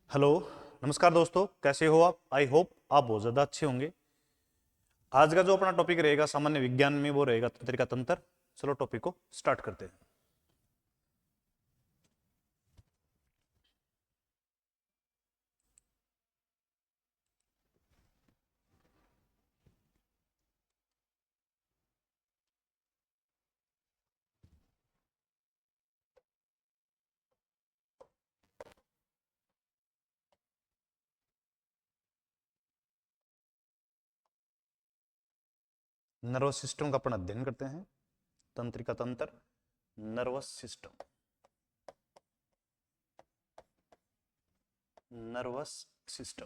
Hello, नमस्कार दोस्तों, कैसे हो आप? आई होप आप बहुत ज़्यादा अच्छे होंगे। आज का जो अपना टॉपिक रहेगा सामान्य विज्ञान में वो रहेगा तंत्रिका तंत्र। चलो टॉपिक को स्टार्ट करते हैं। नर्वस सिस्टम का अपन अध्ययन करते हैं। तंत्रिका तंत्र, nervous system, nervous system,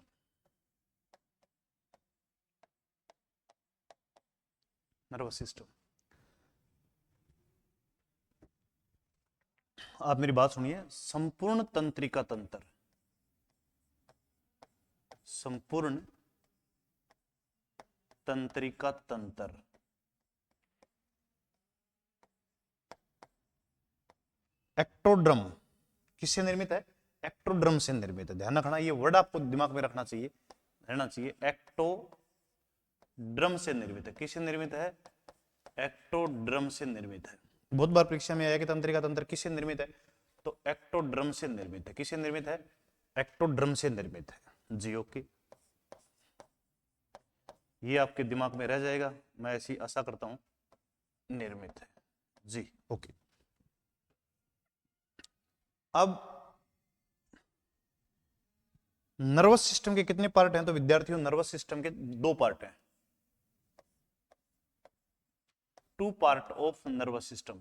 nervous system. आप मेरी बात सुनिए। संपूर्ण तंत्रिका तंत्र, संपूर्ण तंत्रिका तंत्र एक्टोड्रम किससे निर्मित है? एक्टोड्रम से निर्मित है। ध्यान रखना, ये वर्ड आपको दिमाग में रखना चाहिए, रहना चाहिए। एक्टोड्रम से निर्मित है। किससे निर्मित है? एक्टोड्रम से निर्मित है। बहुत बार परीक्षा में आया कि तंत्रिका तंत्र किससे निर्मित है, तो एक्टोड्रम से निर्मित है। किससे निर्मित है? एक्टोड्रम से निर्मित है जी। ओके, ये आपके दिमाग में रह जाएगा, मैं ऐसी आशा करता हूं। निर्मित है जी। ओके, अब नर्वस सिस्टम के कितने पार्ट हैं? तो विद्यार्थियों, नर्वस सिस्टम के दो पार्ट हैं। Two part of nervous system.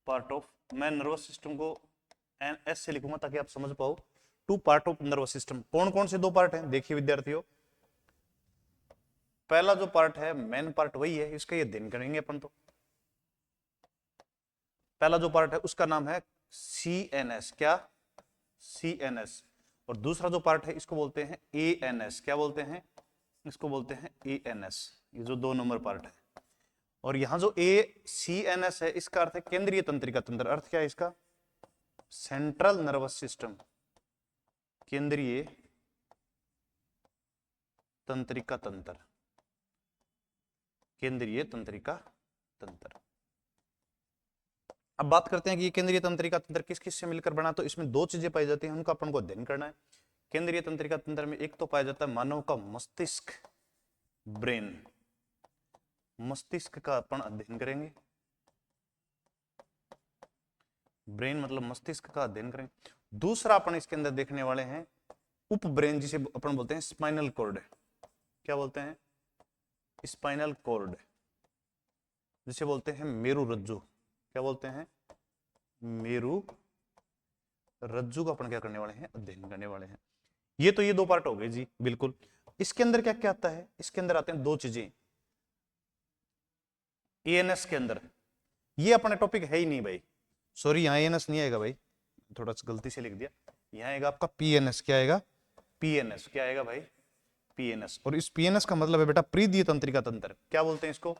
Part of, मैं नर्वस सिस्टम को एस से लिखूंगा ताकि आप समझ पाओ। Two part of nervous system. कौन कौन से दो पार्ट हैं? देखिए विद्यार्थियों, पहला जो पार्ट है, मेन पार्ट वही है, इसका ये अध्ययन करेंगे अपन। तो पहला जो पार्ट है उसका नाम है CNS। क्या? CNS। और दूसरा जो पार्ट है इसको बोलते हैं ANS। क्या बोलते हैं? इसको बोलते हैं ANS। ये जो 2 नंबर पार्ट है। और यहां जो CNS है इसका अर्थ है केंद्रीय तंत्रिका तंत्र। अर्थ क्या है इसका? सेंट्रल नर्वस सिस्टम, केंद्रीय तंत्रिका तंत्र, केंद्रीय तंत्रिका तंत्र। अब बात करते हैं कि ये केंद्रीय तंत्रिका तंत्र किस किस से मिलकर बना। तो इसमें दो चीजें पाई जाती हैं, उनका अपन को अध्ययन करना है। केंद्रीय तंत्रिका तंत्र में एक तो पाया जाता है मानव का मस्तिष्क, ब्रेन। मस्तिष्क का अपन अध्ययन करेंगे। ब्रेन मतलब मस्तिष्क का अध्ययन करेंगे। दूसरा अपन इसके अंदर देखने वाले हैं उप ब्रेन, जिसे अपन बोलते हैं स्पाइनल कॉर्ड। क्या बोलते हैं? स्पाइनल कॉर्ड, जिसे बोलते हैं मेरु रज्जु। क्या बोलते हैं? मेरु रज्जु का अपन क्या करने वाले हैं? अध्ययन करने वाले हैं। ये दो पार्ट हो गए जी, बिल्कुल। इसके अंदर क्या क्या आता है? इसके अंदर आते हैं दो चीजें। ANS के अंदर ये अपना टॉपिक है ही नहीं भाई, सॉरी, यहाँ ANS नहीं आएगा भाई, थोड़ा सा गलती से लिख दिया। यहाँ आएगा आपका PNS। क्या आएगा? PNS। क्या आएगा भाई? PNS। और इस PNS का मतलब है बेटा परिधीय तंत्रिका तंत्र। क्या बोलते हैं इसको?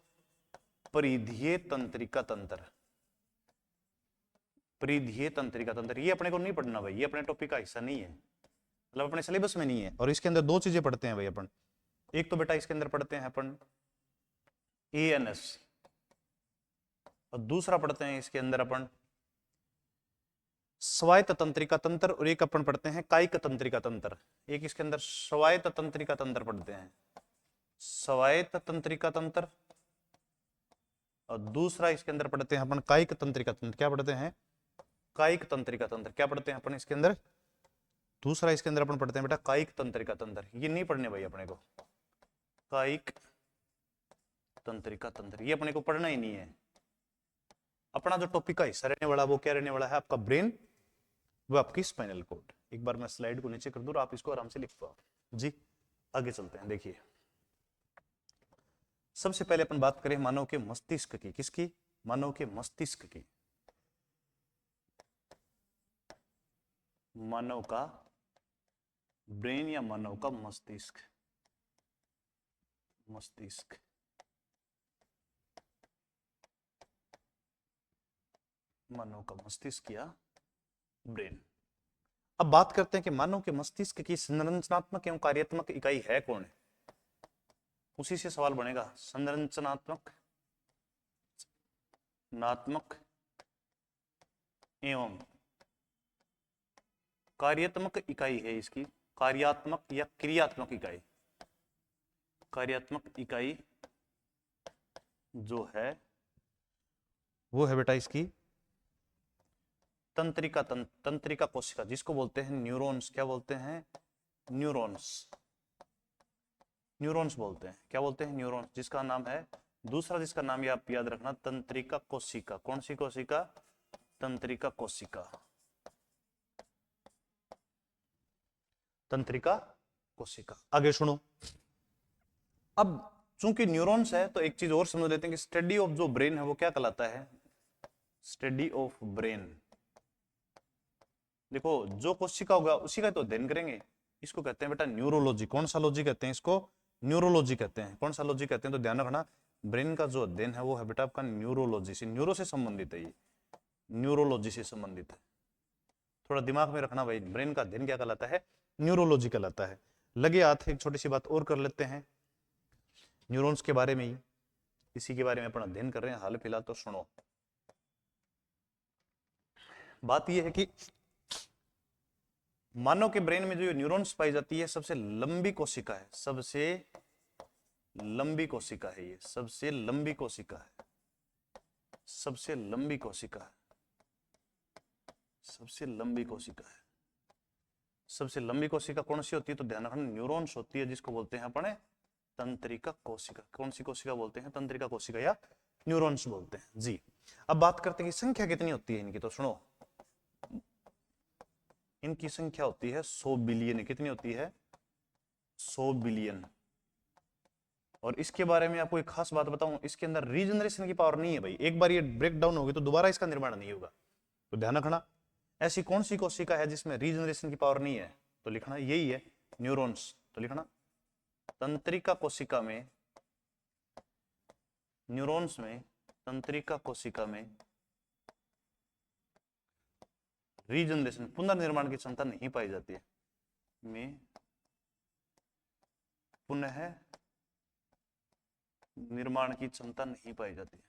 परिधीय तंत्रिका तंत्र। परिधीय तंत्रिका तंत्र, ये अपने को नहीं पढ़ना भाई, ये अपने टॉपिक का हिस्सा नहीं है, मतलब अपने सिलेबस में नहीं है। और इसके अंदर दो चीजें पढ़ते हैं भाई अपन। एक तो बेटा इसके अंदर पढ़ते हैं अपन ANS, और दूसरा पढ़ते हैं इसके अंदर अपन स्वायत्त तंत्रिका तंत्र, और एक अपन पढ़ते हैं कायिक तंत्रिका तंत्र। एक इसके अंदर स्वायत्त तंत्रिका तंत्र पढ़ते हैं, स्वायत्त तंत्रिका तंत्र, और दूसरा इसके अंदर पढ़ते हैं अपन कायिक तंत्रिका तंत्र। क्या पढ़ते हैं? कायिक तंत्रिका तंत्र। क्या पढ़ते हैं अपन इसके अंदर? दूसरा इसके अंदर अपन पढ़ते हैं बेटा कायिक तंत्रिका तंत्र। ये नहीं पढ़ने भाई अपने को, कायिक तंत्रिका तंत्र ये अपने को पढ़ना ही नहीं है। अपना जो टॉपिक का हिस्सा रहने वाला वो क्या रहने वाला है? आपका ब्रेन, वो आपकी स्पाइनल कॉर्ड। एक बार मैं स्लाइड को नीचे कर दूं, आप इसको आराम से लिख पाओ जी। आगे चलते हैं। देखिए, सबसे पहले अपन बात करें मानव के मस्तिष्क की। किसकी? मानव के मस्तिष्क की। मानव का ब्रेन या मानव का मस्तिष्क, मस्तिष्क, मानव का मस्तिष्क या ब्रेन। अब बात करते हैं कि मानव के मस्तिष्क की संरचनात्मक एवं कार्यात्मक इकाई है कौन है। उसी से सवाल बनेगा, संरचनात्मक नात्मक एवं कार्यात्मक इकाई है इसकी, कार्यात्मक या क्रियात्मक इकाई। कार्यात्मक इकाई जो है वो है बेटा इसकी तंत्रिका कोशिका, जिसको बोलते हैं न्यूरॉन्स। क्या बोलते हैं? न्यूरॉन्स। न्यूरॉन्स बोलते हैं। क्या बोलते हैं? न्यूरॉन्स। जिसका नाम है, दूसरा जिसका नाम ये आप याद रखना, तंत्रिका कोशिका। कौन सी कोशिका? तंत्रिका कोशिका। तंत्रिका कोशिका। आगे सुनो। अब चूंकि न्यूरॉन्स है तो एक चीज और समझ लेते हैं कि स्टडी ऑफ जो ब्रेन है वो क्या कहलाता है? Study of brain. देखो जो कोशिका होगा उसी का तो अध्ययन करेंगे। इसको कहते हैं बेटा न्यूरोलॉजी। कौन सा लॉजी कहते हैं इसको? न्यूरोलॉजी कहते हैं। कौन सा लॉजी कहते हैं? तो ध्यान रखना, ब्रेन का जो अध्ययन है वो है बेटा आपका न्यूरोलॉजी से। न्यूरो से संबंधित है ये, न्यूरोलॉजी से संबंधित है। थोड़ा दिमाग में रखना भाई, ब्रेन का अध्ययन क्या कहलाता है? न्यूरोलॉजी कहलाता है। लगे हाथ एक छोटी सी बात और कर लेते हैं न्यूरॉन्स के बारे में ही, इसी के बारे में अपन अध्ययन कर रहे हैं हाल फिलहाल। तो सुनो, बात यह है कि मानव के ब्रेन में जो न्यूरॉन्स पाई जाती है, सबसे लंबी कोशिका है। सबसे लंबी कोशिका है ये, सबसे लंबी कोशिका है। सबसे लंबी कोशिका है। सबसे लंबी कोशिका है। सबसे लंबी कोशिका कौन सी होती है? तो ध्यान रखना, न्यूरॉन्स होती है, जिसको बोलते हैं अपने तंत्रिका कोशिका। कौन सी कोशिका बोलते हैं? तंत्रिका कोशिका या न्यूरॉन्स बोलते हैं जी। अब बात करते हैं कि संख्या कितनी होती है इनकी। तो सुनो, इनकी संख्या होती है 100 बिलियन। कितनी होती है? 100 बिलियन। और इसके बारे में आपको एक खास बात बताऊं, इसके अंदर रीजनरेशन की पावर नहीं है भाई। एक बार ये ब्रेक डाउन होगी तो दोबारा इसका निर्माण नहीं होगा। तो ध्यान रखना, ऐसी कौन सी कोशिका है जिसमें रीजनरेशन की पावर नहीं है? तो लिखना यही है, न्यूरॉन्स। तो लिखना तंत्रिका कोशिका में, न्यूरॉन्स में, तंत्रिका कोशिका में रीजनरेशन, पुनर्निर्माण की क्षमता नहीं पाई जाती है। में पुनः निर्माण की क्षमता नहीं पाई जाती है,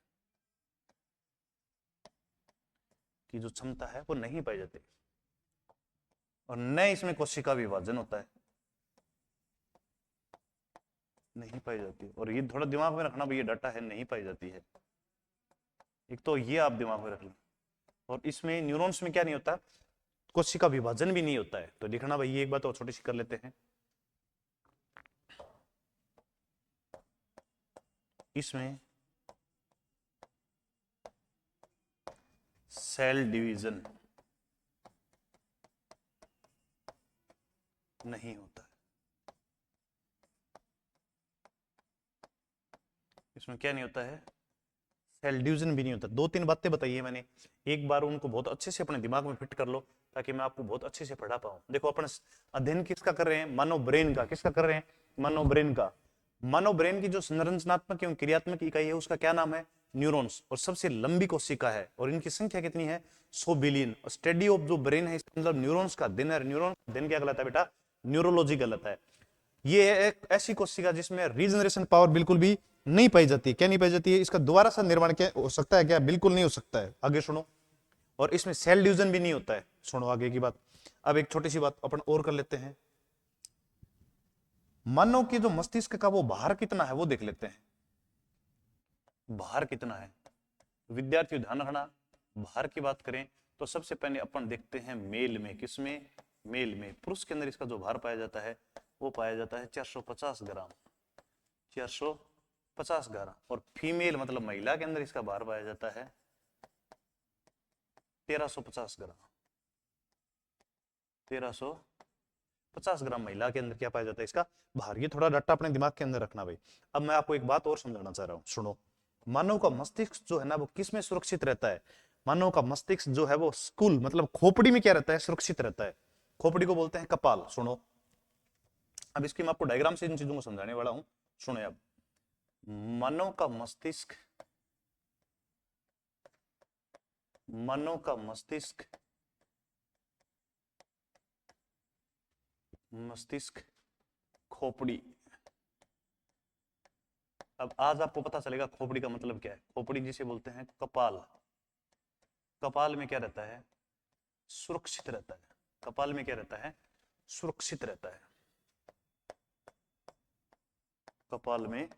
की जो क्षमता है वो नहीं पाई जाती। और न इसमें कोशिका विभाजन होता है, नहीं पाई जाती। और ये थोड़ा दिमाग में रखना भाई, ये डाटा है, नहीं पाई जाती है। एक तो ये आप दिमाग में रख लें। और इसमें न्यूरॉन्स में क्या नहीं होता? कोशिका विभाजन भी नहीं होता है। तो लिखना भाई, ये एक बात और छोटी सी कर लेते हैं, इसमें सेल डिवीजन नहीं होता है। इसमें क्या नहीं होता है? सेल डिवीजन भी नहीं होता। दो तीन बातें बताई है मैंने, एक बार उनको बहुत अच्छे से अपने दिमाग में फिट कर लो ताकि मैं आपको बहुत अच्छे से पढ़ा पाऊं। देखो अपन अध्ययन किसका कर रहे हैं? मानव ब्रेन का। किसका कर रहे हैं? मानव ब्रेन का। मानव ब्रेन की जो संरचनात्मक एवं क्रियात्मक इकाई है उसका क्या नाम है? न्यूरॉन्स। और सबसे लंबी कोशिका है, और इनकी संख्या कितनी है? 100 बिलियन। और स्टडी ऑफ जो ब्रेन है, इसका मतलब न्यूरॉन्स का दिन है। न्यूरॉन दिन क्या कहलाता है बेटा? न्यूरोलॉजी कहलाता है। ये एक ऐसी कोशिका जिसमें रीजनरेशन पावर बिल्कुल भी नहीं पाई जाती। क्या नहीं पाई जाती है? इसका दोबारा सा निर्माण क्या हो सकता है? क्या बिल्कुल नहीं हो सकता है। आगे सुनो, और इसमें सेल डिवीजन भी नहीं होता है। सुनो आगे की बात। अब एक छोटी सी बात अपन और कर लेते हैं, मानव की जो मस्तिष्क का वो भार कितना है वो देख लेते हैं। भार कितना है विद्यार्थियों? ध्यान रखना, भार की बात करें तो सबसे पहले अपन देखते हैं मेल में। किसमें? मेल में। पुरुष के अंदर इसका जो भार पाया जाता है वो पाया जाता है 450 ग्राम। 450 ग्राम। और फीमेल मतलब महिला के अंदर इसका भार पाया जाता है 1350 ग्राम। 1350 ग्राम महिला के अंदर क्या पाया जाता है? इसका भार। ये थोड़ा डाटा अपने दिमाग के अंदर रखना भाई। अब मैं आपको एक बात और समझाना चाह रहा हूं, सुनो। मानव का मस्तिष्क जो है ना वो किस में सुरक्षित रहता है? मानव का मस्तिष्क जो है वो स्कूल मतलब खोपड़ी में क्या रहता है? सुरक्षित रहता है। खोपड़ी को बोलते हैं कपाल। सुनो, अब इसकी मैं आपको डायग्राम से इन चीजों को समझाने वाला हूं। सुनो, अब मानव का मस्तिष्क, मानव का मस्तिष्क मस्तिष्क, खोपड़ी। अब आज आपको पता चलेगा खोपड़ी का मतलब क्या है। खोपड़ी जिसे बोलते हैं कपाल। कपाल में क्या रहता है? सुरक्षित रहता है। कपाल में क्या रहता है? सुरक्षित रहता है। कपाल में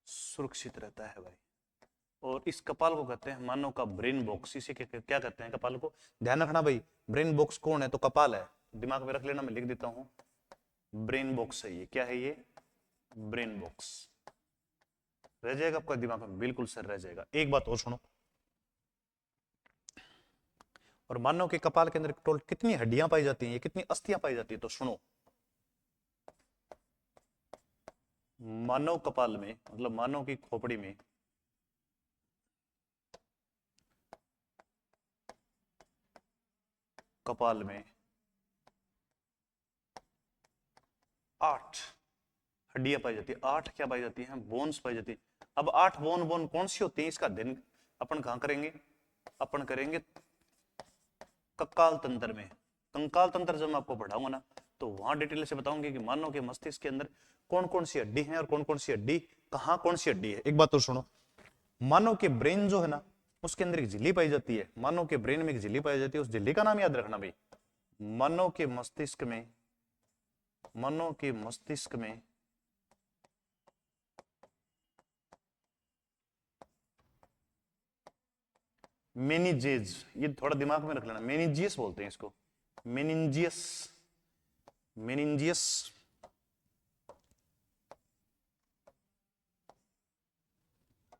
सुरक्षित रहता है भाई। और इस कपाल को कहते हैं मानव का ब्रेन बॉक्स। इसे क्या कहते हैं? कपाल को। ध्यान रखना भाई, ब्रेन बॉक्स कौन है? तो कपाल है। दिमाग में रख लेना, मैं लिख देता हूं। ब्रेन बॉक्स है ये। क्या है ये? Brain box. रह जाएगा आपका दिमाग में? बिल्कुल सर रह जाएगा। एक बात और सुनो। और मानव के कपाल के अंदर टोटल कितनी हड्डियां पाई जाती हैं? कितनी अस्थियां पाई जाती है? तो सुनो, मानव कपाल में, मतलब मानव की खोपड़ी में कपाल में 8 हड्डियां पाई जाती है। 8 क्या पाई जाती हैं? बोन्स पाई जाती है। अब 8 बोन कौन सी होती है? इसका अध्ययन अपन कहां करेंगे? अपन करेंगे कंकाल तंत्र में। कंकाल तंत्र जब मैं आपको पढ़ाऊंगा ना, तो वहां डिटेल से बताऊंगे कि मानव के मस्तिष्क के अंदर कौन कौन सी हड्डी है और कौन कौन सी हड्डी कहां, कौन सी हड्डी है। एक बात तो सुनो, मानव के ब्रेन जो है ना, उसके अंदर एक झिल्ली पाई जाती है। मानव के ब्रेन में एक झिल्ली पाई जाती है। उस झिल्ली का नाम याद रखना भाई। मानव के मस्तिष्क में, मानव के मस्तिष्क में मेनिजेज, ये थोड़ा दिमाग में रख लेना। मेनिजियस बोलते हैं इसको, मेनिंजियस। मेनिंजियस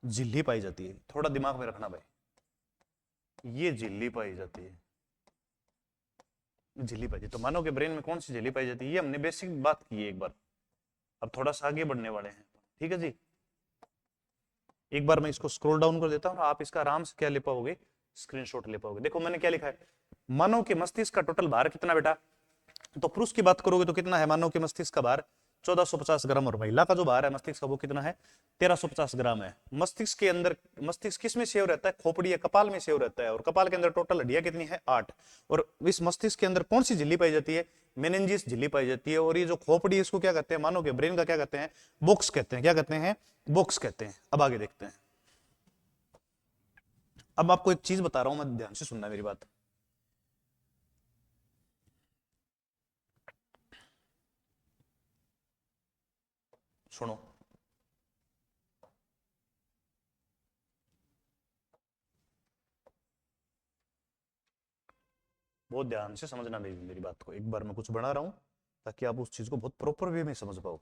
झिल्ली पाई जाती है। थोड़ा दिमाग में रखना भाई, ये झिल्ली पाई जाती है। झिल्ली पाई जाती है। तो मानव के ब्रेन में कौन सी झिल्ली पाई जाती है? ये हमने बेसिक बात की है एक बार। अब थोड़ा सा आगे बढ़ने वाले हैं। ठीक है जी। एक बार मैं इसको स्क्रॉल डाउन कर देता हूं, आप इसका आराम से क्या ले पाओगे? स्क्रीनशॉट ले पाओगे। देखो मैंने क्या लिखा है। मानव के मस्तिष्क का टोटल भार कितना बेटा? तो पुरुष की बात करोगे तो कितना है मानव के मस्तिष्क का भार? 1450 ग्राम। और महिला का जो भार है मस्तिष्क का, वो कितना है? 1350 ग्राम है। मस्तिष्क के अंदर, मस्तिष्क किस में सेव रहता है? खोपड़ी या कपाल में सेव रहता है। और कपाल के अंदर टोटल हड्डियां कितनी है? 8। और इस मस्तिष्क के अंदर कौन सी झिल्ली पाई जाती है? मेनिंजिस झिल्ली पाई जाती है। और ये जो खोपड़ी है, इसको क्या कहते हैं? मानव के ब्रेन का क्या कहते हैं? बॉक्स कहते हैं। क्या कहते हैं? बॉक्स कहते हैं। अब आगे देखते हैं। अब आपको एक चीज बता रहा हूं मैं, ध्यान से सुनना मेरी बात। सुनो, बहुत ध्यान से समझना मेरी बात को। एक बार मैं कुछ बना रहा हूं ताकि आप उस चीज को बहुत प्रॉपर वे में समझ पाओ।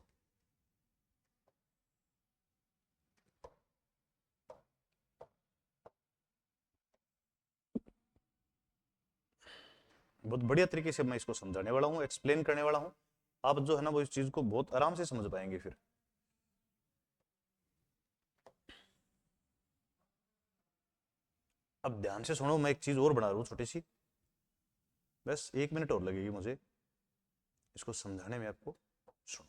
बहुत बढ़िया तरीके से मैं इसको समझाने वाला हूँ, एक्सप्लेन करने वाला हूँ। आप जो है ना, वो इस चीज को बहुत आराम से समझ पाएंगे फिर। अब ध्यान से सुनो, मैं एक चीज और बना रहा हूँ छोटी सी। बस 1 मिनट और लगेगी मुझे इसको समझाने में आपको। सुनो,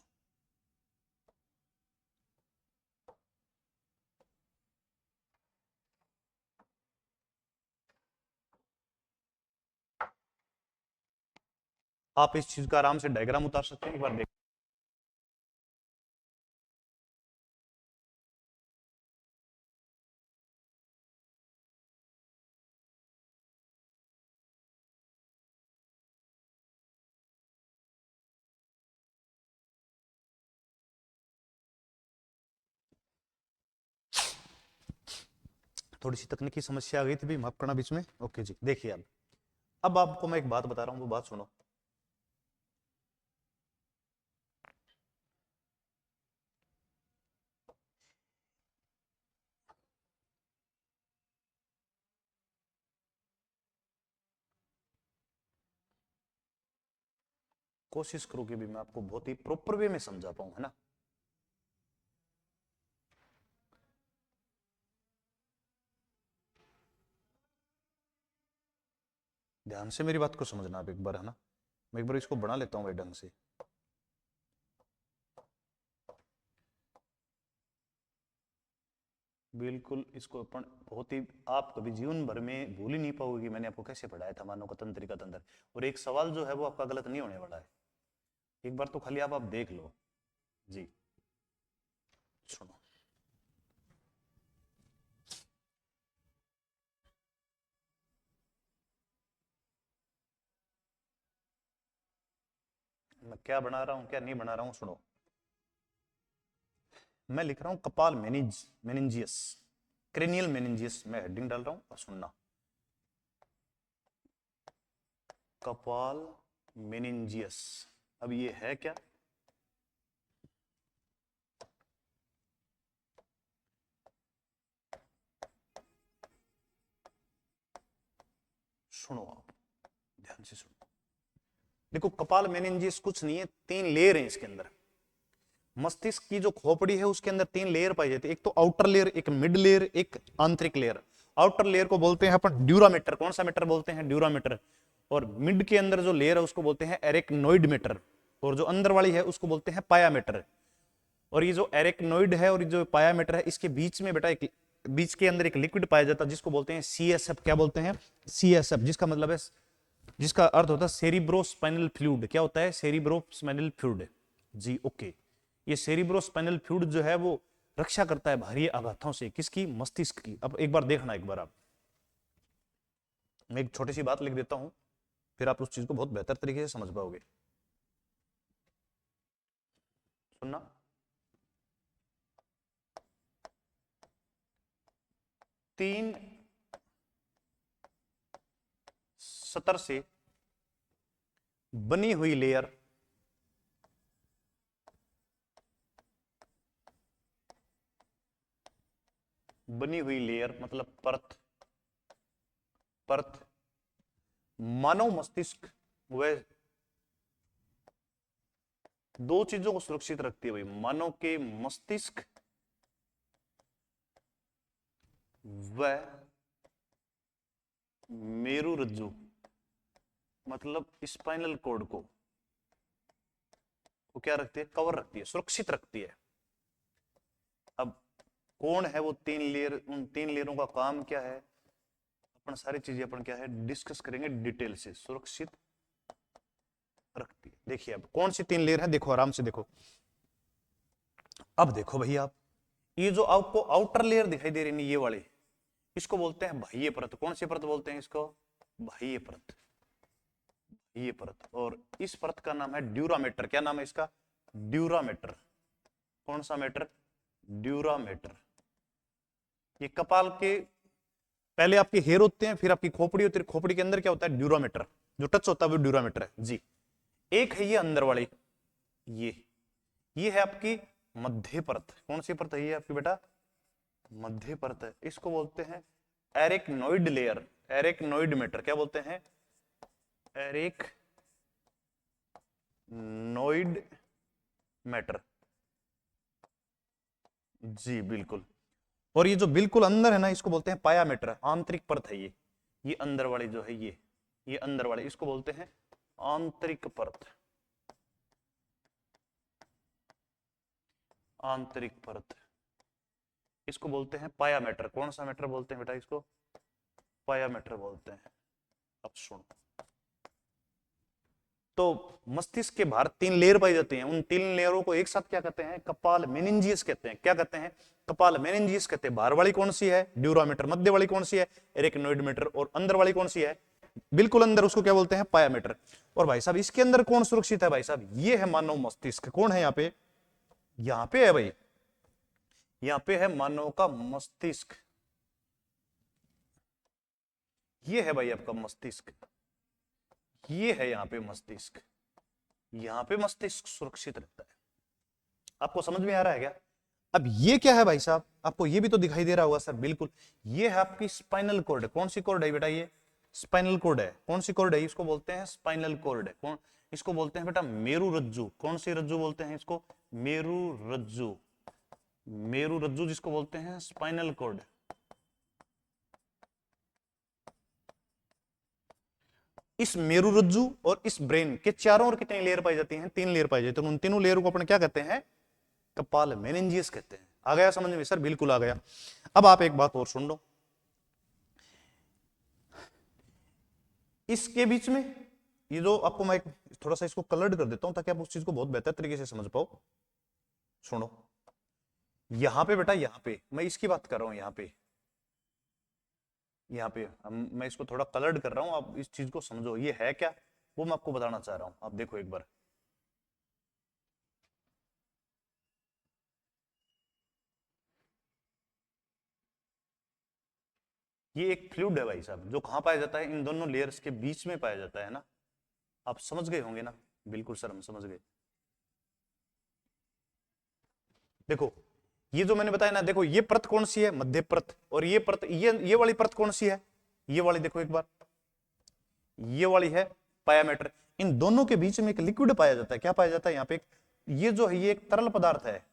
आप इस चीज का आराम से डायग्राम उतार सकते हैं। एक बार देख, थोड़ी सी तकनीकी समस्या आ गई थी भी, माफ करना बीच में। ओके जी, देखिए अब आपको मैं एक बात बता रहा हूँ, वो बात सुनो। कोशिश करो कि भी मैं आपको बहुत ही प्रॉपर वे में समझा पाऊं, है ना। ध्यान से मेरी बात को समझना आप एक बार, है ना। मैं एक बार इसको बना लेता हूँ भाई ढंग से। बिल्कुल, इसको अपन बहुत ही, आप कभी जीवन भर में भूल ही नहीं पाओगे कि मैंने आपको कैसे पढ़ाया था मानव का तंत्रिका तंत्र। और एक सवाल जो है वो आपका गलत नहीं होने वाला है, एक बार तो खाली आप देख लो। जी सुनो, मैं क्या बना रहा हूं क्या नहीं बना रहा हूं, सुनो। मैं लिख रहा हूं कपाल मेनिंजियस, क्रेनियल मेनिंजियस, मैं हेडिंग डाल रहा हूं और सुनना, कपाल मेनिंजियस। अब ये है क्या? सुनो आप ध्यान से सुनो। देखो कपाल मेनिंजियस कुछ नहीं है, 3 लेयर है इसके अंदर। मस्तिष्क की जो खोपड़ी है उसके अंदर 3 लेयर पाई जाती है, एक तो आउटर लेयर, एक मिड लेयर, एक आंतरिक लेयर। आउटर लेयर को बोलते हैं अपन ड्यूरामीटर, कौन सा मीटर बोलते हैं? ड्यूरामीटर। और मिड के अंदर जो लेयर है उसको बोलते हैं एरेक्नोइड मीटर, और जो अंदर वाली है उसको बोलते हैं पायामीटर। और ये जो एरेक्नोइड है और जो पायामीटर है, इसके बीच में बेटा एक, बीच के अंदर एक लिक्विड पाया जाता है जिसको बोलते हैं सीएसएफ। क्या बोलते हैं? सीएसएफ, जिसका मतलब है, जिसका अर्थ होता है सेरिब्रोस्पाइनल फ्लूइड। क्या होता है? Cerebrospinal fluid. जी ओके। ये सेरिब्रोस्पाइनल फ्लूइड जो है वो रक्षा करता है भारी आघातों से, किसकी? मस्तिष्क की। अब एक बार देखना, एक बार आप, मैं एक छोटी सी बात लिख देता हूं, फिर आप उस चीज को बहुत बेहतर तरीके से समझ पाओगे। सुनना, 3 सतर से बनी हुई लेयर, बनी हुई लेयर मतलब परत, परत मानव मस्तिष्क वह 2 चीजों को सुरक्षित रखती है भाई, मानव के मस्तिष्क व मेरुरज्जु मतलब स्पाइनल कॉर्ड को क्या रखती है? कवर रखती है, सुरक्षित रखती है। अब कौन है वो 3 लेयर? उन 3 लेयरों का काम क्या है? अपन सारी चीजें अपन क्या है डिस्कस करेंगे डिटेल से। सुरक्षित रखती है, देखिए अब कौन सी 3 लेयर है, देखो आराम से देखो। अब देखो भैया आप, ये जो आपको आउटर लेयर दिखाई दे रही है ये वाली, इसको बोलते हैं बाह्य परत। कौन सी परत बोलते हैं इसको? बाह्य परत, ये परत। और इस परत का नाम है ड्यूरामीटर। क्या नाम है इसका? ड्यूरामीटर। कौन सा मीटर? ड्यूरामीटर। ये कपाल के पहले आपके हेयर होते हैं, फिर आपकी खोपड़ी होती है, खोपड़ी के अंदर क्या होता है? ड्यूरामीटर। जो टच होता है वो ड्यूरामीटर है जी। एक है ये अंदर वाली, ये है आपकी मध्य परत। कौन सी परत है ये आपकी बेटा? मध्य परत है। इसको बोलते हैं एरेक्नोइड लेयर, एरेक्नोइड मीटर। क्या बोलते हैं? Arachnoid matter. जी बिल्कुल। और ये जो बिल्कुल अंदर है ना, इसको बोलते हैं पायामीटर, आंतरिक परत है ये अंदर वाली जो है ये अंदर वाली, इसको बोलते हैं आंतरिक परत, आंतरिक परत। इसको बोलते हैं पायामीटर। कौन सा मीटर बोलते हैं बेटा इसको? पायामीटर बोलते हैं। अब सुनो, तो मस्तिष्क के बाहर 3 लेयर पाई जाती हैं, उन 3 लेयरों को एक साथ क्या कहते हैं? कपाल मेनिंजियस कहते हैं। क्या कहते हैं? कपाल मेनिंजियस कहते हैं। बाहर वाली कौन सी है? ड्यूरामीटर। मध्य वाली कौन सी है? Arachnoid mater. और अंदर वाली कौन सी है? बिल्कुल अंदर, उसको क्या बोलते हैं? पायामीटर। और भाई साहब इसके अंदर कौन सुरक्षित है? भाई साहब ये है मानव मस्तिष्क। कौन है यहाँ पे? यहाँ पे है भाई, यहाँ पे है मानव का मस्तिष्क। ये है भाई आपका मस्तिष्क, ये है यहाँ पे मस्तिष्क। यहाँ पे मस्तिष्क सुरक्षित रहता है। आपको समझ में आ रहा है क्या? अब ये क्या है भाई साहब? आपको ये भी तो दिखाई दे रहा होगा सर। बिल्कुल, ये है आपकी स्पाइनल कॉर्ड। कौन सी कॉर्ड है बेटा? ये स्पाइनल कॉर्ड है। कौन सी कॉर्ड है? इसको बोलते हैं स्पाइनल कॉर्ड। कौन? इसको बोलते हैं बेटा मेरुरज्जु। कौन सी रज्जु बोलते हैं इसको? मेरुरज्जु। मेरुरज्जु जिसको बोलते हैं स्पाइनल कॉर्ड। इस मेरुरज्जु और इस ब्रेन के चारों ओर कितनी लेयर पाई जाती हैं? 3 लेयर पाई जाती है। उन तीनों लेयर को अपन क्या कहते हैं? कपाल मेनिंजियस कहते हैं। आ गया समझ में सर? बिल्कुल आ गया। अब आप एक बात और सुन लो, इसके बीच में ये जो आपको मैं थोड़ा सा इसको कलर्ड कर देता हूं ताकि आप उस चीज को बहुत बेहतर तरीके से समझ पाओ। सुनो, यहां पे बेटा, यहां पे मैं इसकी बात कर रहा हूं, यहाँ पे मैं इसको थोड़ा कलर्ड कर रहा हूं, आप इस चीज को समझो ये है क्या, वो मैं आपको बताना चाह रहा हूं। आप देखो एक बार, ये एक फ्लूइड है भाई साहब, जो कहां पाया जाता है, इन दोनों लेयर्स के बीच में पाया जाता है ना। आप समझ गए होंगे ना? बिल्कुल सर, हम समझ गए। देखो ये जो मैंने बताया ना, देखो ये परत कौन सी है, मध्य परत, और ये परत, ये वाली परत कौन सी है, ये वाली, देखो एक बार, ये वाली है पायामेटर। इन दोनों के बीच में एक लिक्विड पाया जाता है। क्या पाया जाता है यहाँ पे? ये जो है ये एक तरल पदार्थ है,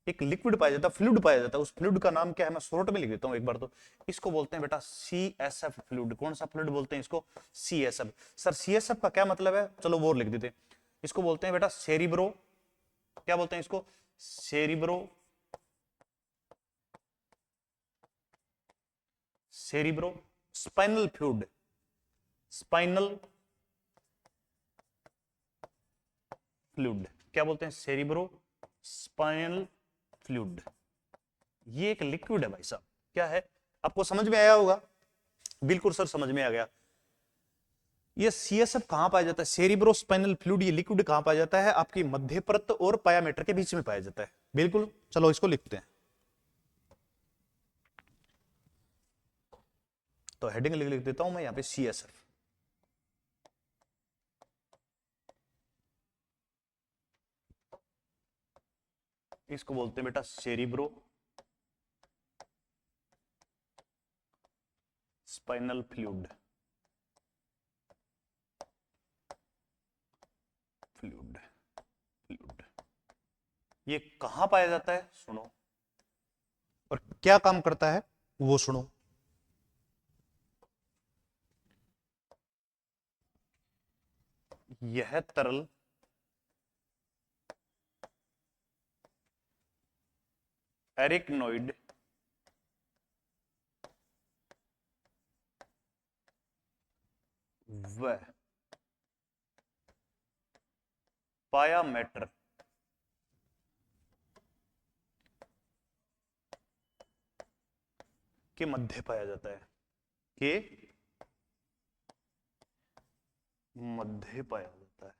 एक लिक्विड पाया जाता है, फ्लूइड पाया जाता है। उस फ्लूइड का नाम क्या है, मैं शॉर्ट में लिख देता हूँ एक बार तो। इसको बोलते हैं बेटा CSF फ्लूइड। कौन सा फ्लूइड बोलते हैं इसको? CSF। सर CSF का क्या मतलब है? चलो वो लिख देते हैं। इसको बोलते हैं बेटा सेरिब्रो, क्या बोलते हैं इसको? Cerebro spinal fluid, spinal fluid क्या बोलते हैं? Cerebro spinal fluid. ये एक लिक्विड है भाई साहब। क्या है? आपको समझ में आया होगा? बिल्कुल सर, समझ में आ गया। ये CSF कहां पाया जाता है? Cerebro spinal fluid. ये लिक्विड कहां पाया जाता है? आपकी मध्य परत और पायामेटर के बीच में पाया जाता है। बिल्कुल, चलो इसको लिखते हैं। तो हेडिंग लिख देता हूं मैं यहां पे CSF। इसको बोलते हैं बेटा cerebro spinal fluid. Fluid fluid ये कहां पाया जाता है? सुनो, और क्या काम करता है वो सुनो। यह तरल एरिकनोइड व पायामेटर के मध्य पाया जाता है, के मध्य पाया जाता है।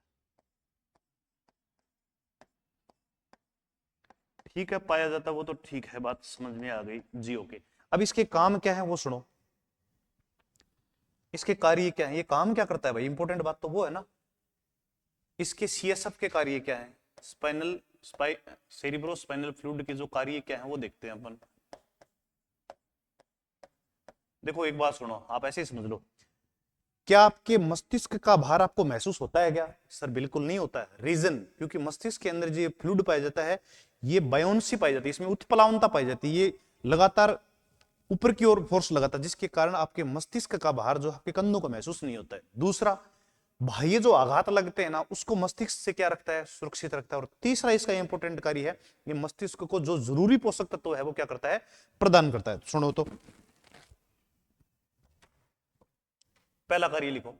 ठीक है, पाया जाता है वो तो ठीक है, बात समझ में आ गई जी। ओके, अब इसके काम क्या है वो सुनो। इसके कार्य क्या है? ये काम क्या करता है भाई? इंपॉर्टेंट बात तो वो है ना। इसके CSF के कार्य क्या है? सेरिब्रो स्पाइनल फ्लूइड के जो कार्य क्या है वो देखते हैं अपन। देखो एक बात सुनो, आप ऐसे ही समझ लो। क्या आपके मस्तिष्क का भार आपको महसूस होता है क्या? सर बिल्कुल नहीं होता है। रीजन, क्योंकि मस्तिष्क के अंदर जो ये फ्लूइड पाया जाता है, ये बायोन्सी पाई जाती है, इसमें उत्प्लावनता पाई जाती है। ये लगातार ऊपर की ओर फोर्स लगाता है, जिसके कारण आपके मस्तिष्क का भार जो आपके कंधों को महसूस नहीं होता है। दूसरा, बाह्य जो आघात लगते हैं ना, उसको मस्तिष्क से क्या रखता है? सुरक्षित रखता है। और तीसरा इसका इंपॉर्टेंट कार्य है, ये मस्तिष्क को जो जरूरी पोषक तत्व है वो क्या करता है? प्रदान करता है। सुनो तो, पहला कार्य लिखो,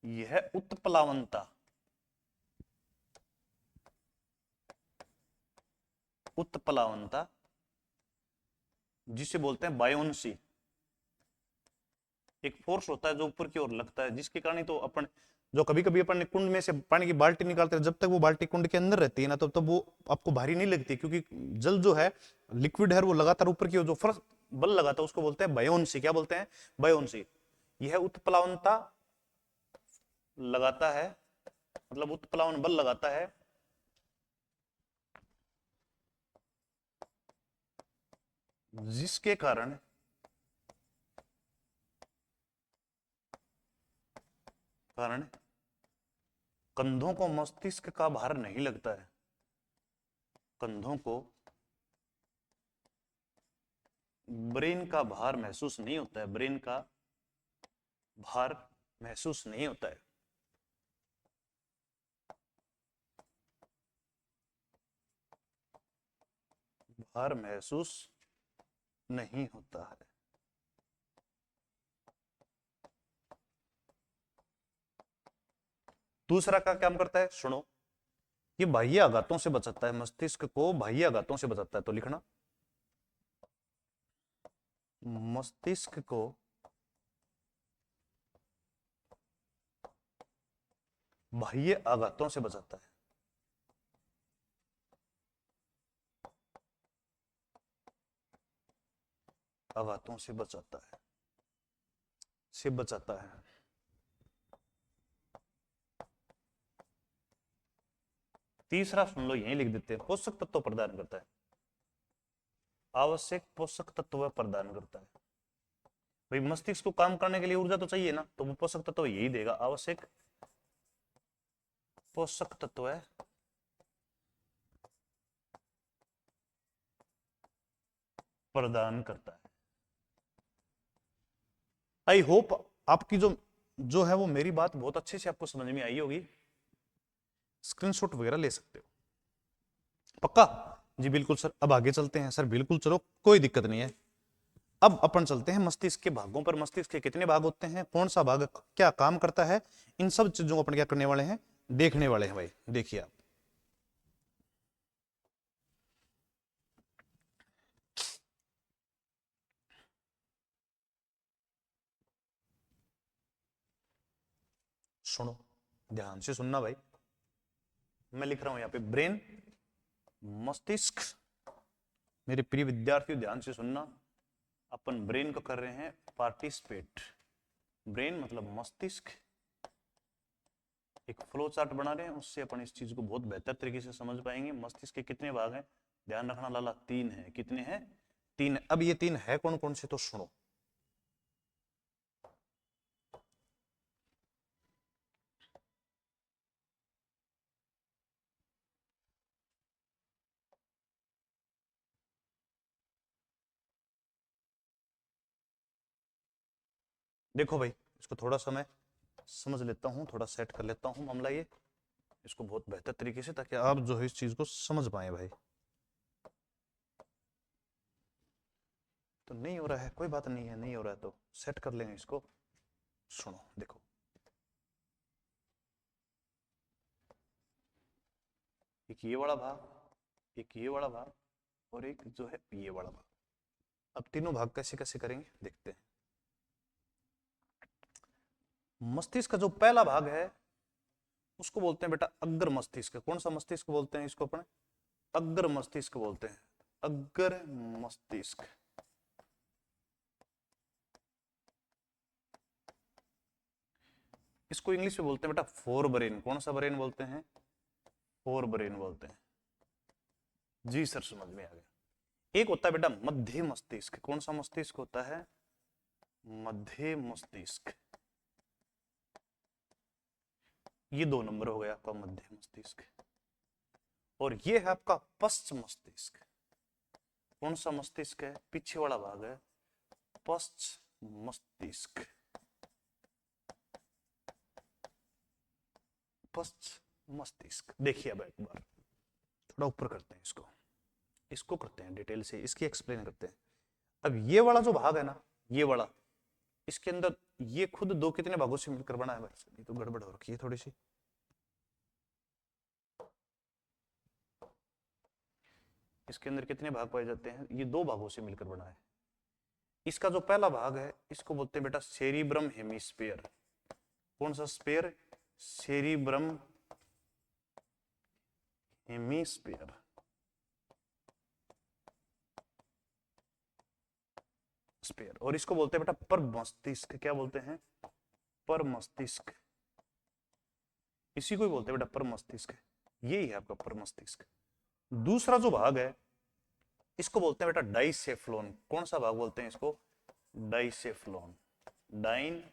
यह उत्प्लावनता, उत्प्लावनता जिसे बोलते हैं बायोन्सी। एक फोर्स होता है जो ऊपर की ओर लगता है, जिसके कारण तो अपन जो कभी कभी अपन कुंड में से पानी की बाल्टी निकालते हैं, जब तक वो बाल्टी कुंड के अंदर रहती है ना, तब तब वो आपको भारी नहीं लगती, क्योंकि जल जो है, लिक्विड है, वो लगातार ऊपर की ओर जो फोर्स बल लगाता है उसको बोलते हैं बायोन्सी। क्या बोलते हैं? बायोन्सी। यह उत्प्लावनता लगाता है, मतलब उत्प्लावन बल लगाता है, जिसके कारण कारण कंधों को मस्तिष्क का भार नहीं लगता है। कंधों को ब्रेन का भार महसूस नहीं होता है, ब्रेन का भार महसूस नहीं होता है। भार महसूस नहीं होता है। दूसरा का काम करता है, सुनो, ये बाह्य आघातों से बचाता है, मस्तिष्क को बाह्य आघातों से बचाता है। तो लिखना, मस्तिष्क को बाह्य आघातों से बचाता है। आघातों से बचाता है, से बचाता है। तीसरा सुन लो, यहीं लिख देते हैं, पोषक तत्व प्रदान करता है। आवश्यक पोषक तत्व प्रदान करता है। भाई मस्तिष्क को काम करने के लिए ऊर्जा तो चाहिए ना, तो वो पोषक तत्व यही देगा, आवश्यक पोषक तत्व है प्रदान करता है। आई होप आपकी जो है वो मेरी बात बहुत अच्छे से आपको समझ में आई होगी। स्क्रीनशॉट वगैरह ले सकते हो, पक्का? जी बिल्कुल सर। अब आगे चलते हैं सर। बिल्कुल चलो, कोई दिक्कत नहीं है। अब अपन चलते हैं मस्तिष्क के भागों पर। मस्तिष्क के कितने भाग होते हैं, कौन सा भाग क्या काम करता है, इन सब चीजों को अपन क्या करने वाले हैं, देखने वाले हैं। भाई देखिए आप, सुनो, ध्यान से सुनना भाई। मैं लिख रहा हूं यहां पे ब्रेन, मस्तिष्क। मेरे प्रिय विद्यार्थियों ध्यान से सुनना, अपन ब्रेन को कर रहे हैं पार्टिसिपेट। ब्रेन मतलब मस्तिष्क। एक फ्लो चार्ट बना रहे हैं, उससे अपन इस चीज को बहुत बेहतर तरीके से समझ पाएंगे। मस्तिष्क के कितने भाग हैं, ध्यान रखना लाला, 3 है। कितने हैं, 3। अब ये 3 है कौन कौन से, तो सुनो। देखो भाई, इसको थोड़ा सा मैं समझ लेता हूँ, थोड़ा सेट कर लेता हूँ मामला ये, इसको बहुत बेहतर तरीके से, ताकि आप जो है इस चीज को समझ पाए भाई। तो नहीं हो रहा है, कोई बात नहीं है, नहीं हो रहा है तो सेट कर लेंगे इसको। सुनो देखो, एक ये वाला भाग, एक ये वाला भाग, और एक जो है ये वाला भाग। अब तीनों भाग कैसे कैसे करेंगे देखते हैं। मस्तिष्क का जो पहला भाग है उसको बोलते हैं बेटा अग्र मस्तिष्क। कौन सा मस्तिष्क बोलते हैं इसको अपने, अग्र मस्तिष्क बोलते हैं, अग्र मस्तिष्क। इसको इंग्लिश में बोलते हैं बेटा फोर ब्रेन। कौन सा ब्रेन बोलते हैं, फोर ब्रेन बोलते हैं। जी सर, समझ में आ गया। एक होता है बेटा मध्य मस्तिष्क। कौन सा मस्तिष्क होता है, मध्य मस्तिष्क। ये 2 नंबर हो गया आपका मध्य मस्तिष्क। और ये है आपका पश्च मस्तिष्क। कौन सा मस्तिष्क है, पीछे वाला भाग है, पश्च मस्तिष्क। पश्च मस्तिष्क। देखिए अब एक बार थोड़ा ऊपर करते हैं इसको, इसको करते हैं डिटेल से, इसकी एक्सप्लेन करते हैं। अब ये वाला जो भाग है ना, ये वाला, इसके अंदर ये खुद 2 कितने भागों से मिलकर बना है भाई, ये तो गड़बड़ हो रखी है थोड़ी सी। इसके अंदर कितने भाग पाए जाते हैं, ये 2 भागों से मिलकर बना है। इसका जो पहला भाग है इसको बोलते हैं बेटा सेरिब्रम हेमिस्फीयर। कौन सा स्पेयर, सेरिब्रम हेमिस्फीयर। स्पेयर। और इसको बोलते हैं बेटा पर मस्तिष्क। क्या बोलते हैं, पर मस्तिष्क। इसी को ही बोलते हैं बेटा पर मस्तिष्क। यही है आपका पर मस्तिष्क। दूसरा जो भाग है इसको बोलते हैं बेटा डाइसेफ्लोन। कौन सा भाग बोलते हैं इसको, डाइसेफ्लोन। डाइन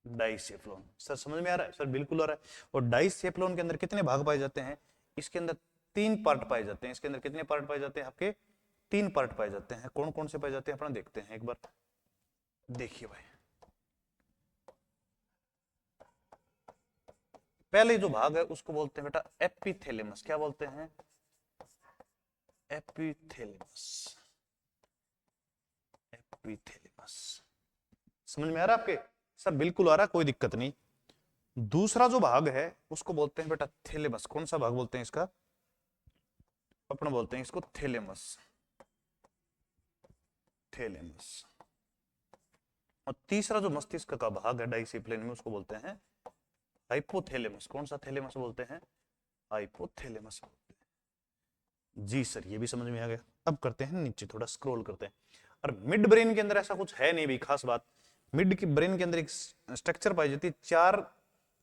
डाइसेफ्लोन। सर समझ में आ रहा है, सर बिल्कुल आ रहा है। और डाइसेफ्लोन के अंदर कितने भाग पाए जाते हैं, इसके अंदर 3 पार्ट पाए जाते हैं। इसके अंदर कितने पार्ट पाए जाते हैं आपके, 3 पार्ट पाए जाते हैं। कौन कौन से पाए जाते हैं अपना देखते हैं एक बार। देखिए भाई, पहले जो भाग है उसको बोलते हैं बेटा एपिथेलेमस। क्या बोलते हैं? एपिथेलेमस। एपिथेलेमस। समझ में आ रहा है आपके? सर बिल्कुल आ रहा है, कोई दिक्कत नहीं। दूसरा जो भाग है उसको बोलते हैं बेटा थैलेमस। कौन सा भाग बोलते हैं इसका? अपना बोलते हैं इसको थैलेमस। थैलेमस। और तीसरा जो मस्तिष्क का भाग है डाइसिप्लिन में उसको बोलते हैं हाइपोथैलेमस। कौन सा थैलेमस बोलते हैं? हाइपोथैलेमस बोलते हैं। जी सर, ये भी समझ में आ गया। अब करते हैं नीचे, थोड़ा स्क्रॉल करते हैं। और मिड ब्रेन के अंदर ऐसा कुछ है नहीं भी खास बात। मिड की ब्रेन के अंदर एक स्ट्रक्चर पाई जाती है, 4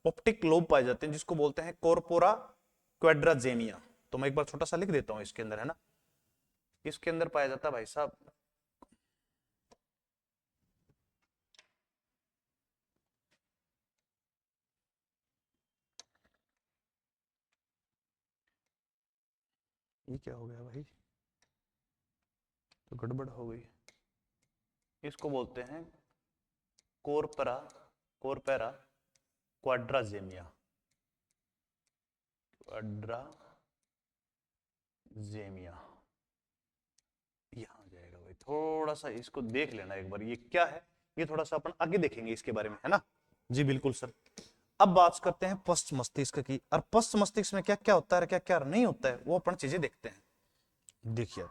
ऑप्टिक लोब पाए जाते हैं जिसको बोलते हैं कॉर्पोरा क्वाड्राजेमिया। तो मैं एक बार छोटा सा लिख देता हूं इसके अंदर, है ना। इसके अंदर पाया जाता है भाई साहब ये क्या हो गया भाई, तो गड़बड़ हो गई। इसको बोलते हैं कोरपरा कोरपेरा क्वाड्राजेमिया। क्वाड्राजेमिया यहां जाएगा भाई। थोड़ा सा इसको देख लेना एक बार, ये क्या है ये थोड़ा सा अपन आगे देखेंगे इसके बारे में, है ना। जी बिल्कुल सर। अब बात करते हैं पश्च मस्तिष्क की। और पश्च मस्तिष्क में क्या क्या होता है, क्या क्या नहीं होता है, वो अपन चीजें देखते हैं। देखिए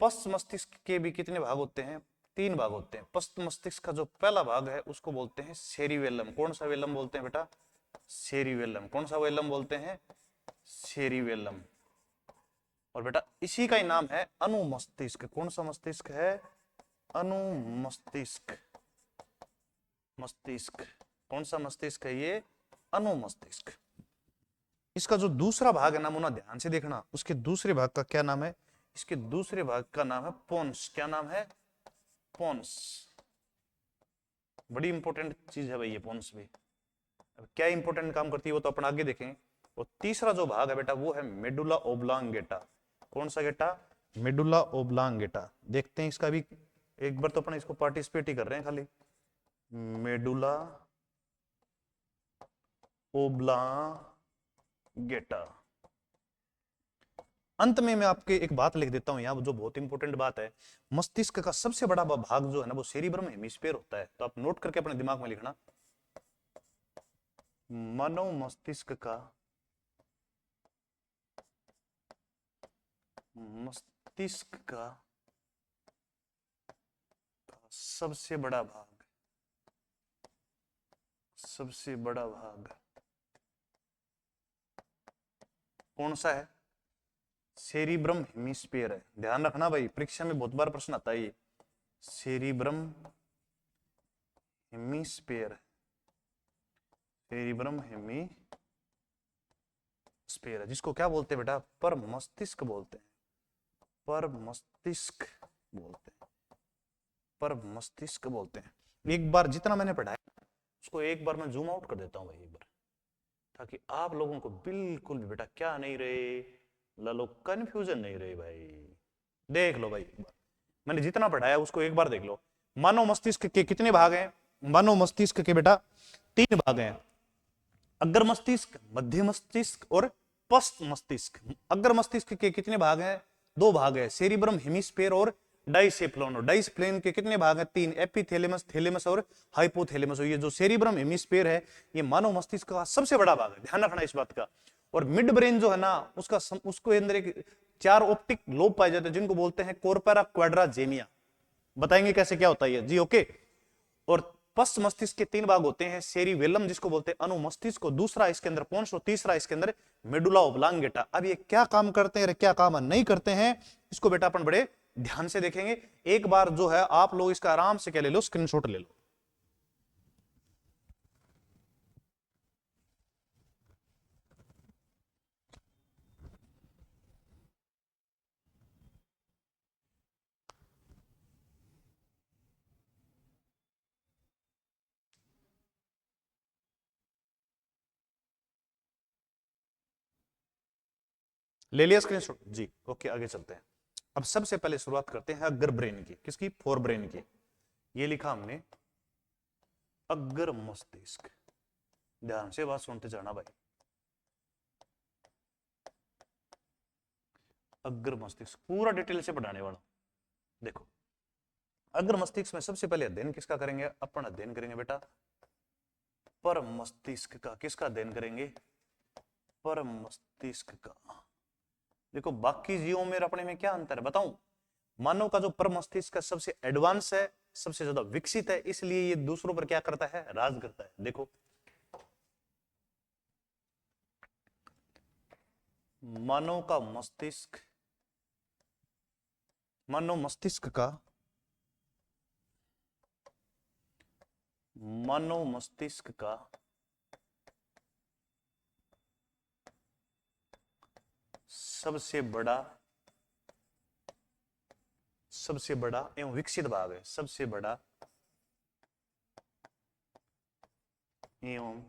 पश्च मस्तिष्क के भी कितने भाग होते हैं? 3 भाग होते हैं। पश्च मस्तिष्क का जो पहला भाग है उसको बोलते हैं सेरिवेलम। कौन सा वेलम बोलते हैं बेटा? सेरिवेलम। कौन सा वेलम बोलते हैं? सेरिवेलम। और बेटा इसी का ही नाम है अनुमस्तिष्क। कौन सा मस्तिष्क है? अनुमस्तिष्क। मस्तिष्क। कौन सा मस्तिष्क है ये? अनुमस्तिष्क। इसका जो दूसरा भाग है, नमूना ध्यान से देखना, उसके दूसरे भाग का क्या नाम है? इसके दूसरे भाग का नाम है पोन्स। क्या नाम है? पोन्स। बड़ी इंपॉर्टेंट चीज है भाई ये पोन्स भी। अब क्या इंपॉर्टेंट काम करती है वो तो अपन आगे देखेंगे। और तीसरा जो भाग है बेटा वो है मेडुला ओब्लांगेटा। कौन सा गेटा? Medulla oblongata. देखते हैं इसका भी एक बार, तो अपन इसको पार्टिसिपेट ही कर रहे हैं खाली। Medulla oblongata. अंत में मैं आपके एक बात लिख देता हूं यहां, जो बहुत इंपॉर्टेंट बात है। मस्तिष्क का सबसे बड़ा भाग जो है ना वो सेरिब्रम हेमिस्फीयर होता है। तो आप नोट करके अपने दिमाग में लिखना, मानव मस्तिष्क का सबसे बड़ा भाग, सबसे बड़ा भाग कौन सा है? सेरिब्रम हेमिस्फीयर है। ध्यान रखना भाई, परीक्षा में बहुत बार प्रश्न आता है ये। Cerebrum hemisphere. सेरिब्रम हेमिस्फीयर है जिसको क्या बोलते हैं बेटा? पर मस्तिष्क बोलते हैं। पर मस्तिष्क बोलते हैं। पर मस्तिष्क बोलते हैं। एक बार जितना मैंने पढ़ाया उसको एक बार मैं जूम आउट कर देता हूं भाई एक बार, ताकि आप लोगों को बिल्कुल भी बेटा क्या नहीं रहे, लालो कंफ्यूजन नहीं रहे भाई। देख लो भाई एक बार, मैंने जितना पढ़ाया उसको एक बार देख लो। मानव मस्तिष्क के कितने भाग हैं? मानव मस्तिष्क के बेटा 3 भाग हैं। अग्र मस्तिष्क, मध्य मस्तिष्क और पश्च मस्तिष्क। अग्र मस्तिष्क के कितने भाग हैं? 2 भाग है, सेरिब्रम हेमिस्फीयर और डाइसेप्लोन। डाइसप्लेन के कितने भाग हैं? 3, एपिथैलेमस, थैलेमस और हाइपोथैलेमस। ये जो सेरिब्रम हेमिस्फीयर है ये मानव मस्तिष्क का सबसे बड़ा भाग है, ध्यान रखना इस बात का। और मिड ब्रेन जो है ना उसको अंदर एक 4 ऑप्टिक लोब पाए जाते हैं जिनको बोलते हैं कॉर्पोरा क्वाड्राजेमिया। बताएंगे कैसे क्या होता है जी। ओके। और पश्च मस्तिष्क के 3 भाग होते हैं, सेरिवेलम जिसको बोलते हैं अनुमस्तिष्क, दूसरा इसके अंदर पोन्स और तीसरा इसके अंदर मेडुला ओब्लांगेटा। अब ये क्या काम करते हैं, क्या काम नहीं करते हैं, इसको बेटा अपन बड़े ध्यान से देखेंगे। एक बार जो है आप लोग इसका आराम से क्या ले लो, स्क्रीनशॉट ले लो। ले लिया स्क्रीनशॉट जी। ओके आगे चलते हैं। अब सबसे पहले शुरुआत करते हैं अग्र ब्रेन की। किसकी? फोर ब्रेन की। ये लिखा हमने अग्र मस्तिष्क। ध्यान से बात सुनते जाना भाई। अग्र मस्तिष्क पूरा डिटेल से पढ़ाने वाला। देखो अग्र मस्तिष्क में सबसे पहले अध्ययन किसका करेंगे? अपन अध्ययन करेंगे बेटा पर मस्तिष्क का। किसका अध्ययन करेंगे? पर मस्तिष्क का। देखो बाकी जीवों में अपने में क्या अंतर है बताऊं? मानव का जो पर मस्तिष्क सबसे एडवांस है, सबसे ज्यादा विकसित है, इसलिए ये दूसरों पर क्या करता है? राज करता है। देखो मानव का मस्तिष्क, मानव मस्तिष्क का, मानव मस्तिष्क का सबसे बड़ा एवं विकसित भाग है। सबसे बड़ा एवं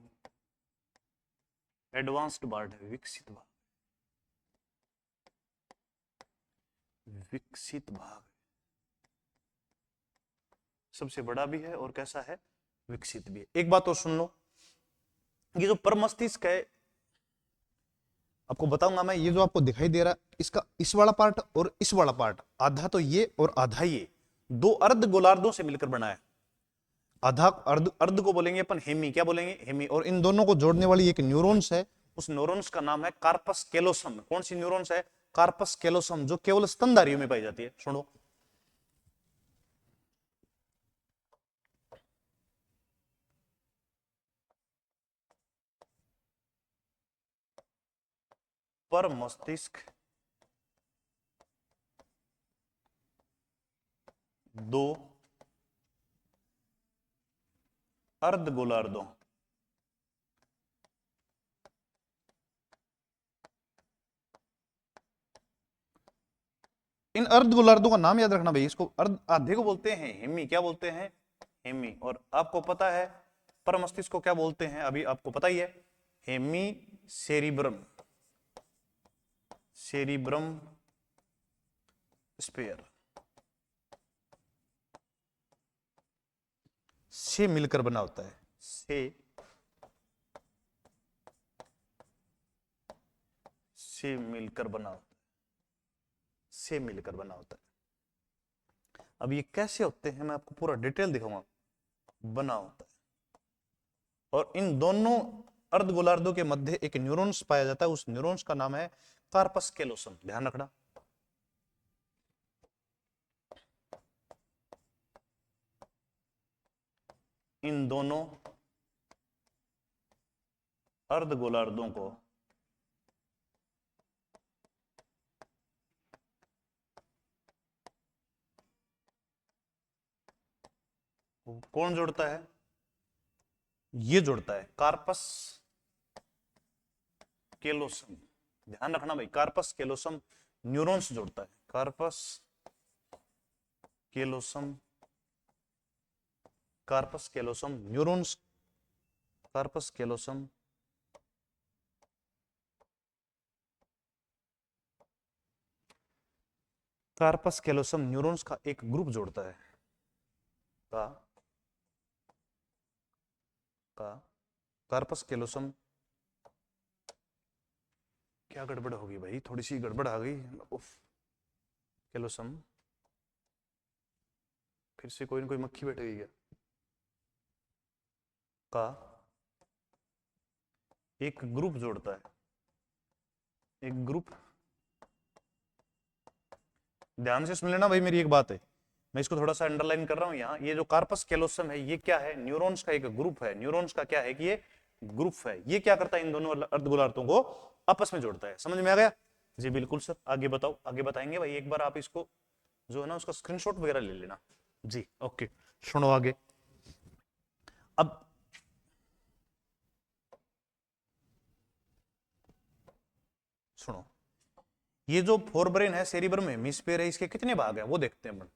एडवांस्ड पार्ट है, विकसित भाग। विकसित भाग सबसे बड़ा भी है और कैसा है? विकसित भी है। एक बात और सुन लो, ये जो पर मस्तिष्क है आपको बताऊंगा मैं, ये जो आपको दिखाई दे रहा है इसका इस वाला पार्ट और इस वाला पार्ट, आधा तो ये और आधा ये, दो अर्ध गोलार्धों से मिलकर बना है। आधा अर्ध, अर्ध को बोलेंगे अपन हेमी, क्या बोलेंगे? हेमी। और इन दोनों को जोड़ने वाली एक न्यूरॉन्स है, उस न्यूरॉन्स का नाम है कार्पस कैलोसम। कौन सी न्यूरॉन्स है? कार्पस कैलोसम, जो केवल स्तनधारियों में पाई जाती है। सुनो पर मस्तिष्क दो अर्ध गोलार्धों इन अर्ध गोलार्धों का नाम याद रखना भाई। इसको अर्ध आधे को बोलते हैं हेमी। क्या बोलते हैं? हेमी। और आपको पता है पर मस्तिष्क को क्या बोलते हैं? अभी आपको पता ही है, हेमी सेरिब्रम, सेरिब्रम स्पेयर से मिलकर बना होता है। से मिलकर बना होता है। से मिलकर बना होता है। अब ये कैसे होते हैं मैं आपको पूरा डिटेल दिखाऊंगा। बना होता है और इन दोनों अर्ध गोलार्धों के मध्य एक न्यूरॉन्स पाया जाता है, उस न्यूरॉन्स का नाम है कार्पस कैलोसम। ध्यान रखना। इन दोनों अर्ध गोलार्धों को कौन जोड़ता है? ये जोड़ता है कार्पस कैलोसम। ध्यान रखना भाई, कार्पस कैलोसम न्यूरॉन्स जोड़ता है। Corpus callosum, corpus callosum neurons, corpus callosum corpus callosum neurons का एक ग्रुप जोड़ता है। का का कार्पस कैलोसम। क्या गड़बड़ होगी भाई? थोड़ी सी गड़बड़ आ गई। उफ, कैलोसम फिर से कोई ना कोई मक्खी बैठ गई क्या? का एक ग्रुप जोड़ता है। एक ग्रुप, ध्यान से सुन लेना भाई मेरी एक बात है, मैं इसको थोड़ा सा अंडरलाइन कर रहा हूं यहाँ। ये जो कार्पस कैलोसम है ये क्या है? न्यूरॉन्स का एक ग्रुप है। न्यूरॉन्स का क्या है कि ये ग्रुप है। ये क्या करता है? इन दोनों अर्धगोलार्धों को आपस में जोड़ता है। समझ में आ गया? जी बिल्कुल सर। आगे बताओ। आगे बताएंगे भाई, एक बार आप इसको जो है ना उसका स्क्रीनशॉट वगैरह ले लेना। जी ओके, सुनो आगे। अब सुनो, ये जो फोरब्रेन है, सेरिब्रम है, हेमिस्फीयर है, इसके कितने भाग हैं वो देखते हैं अपन।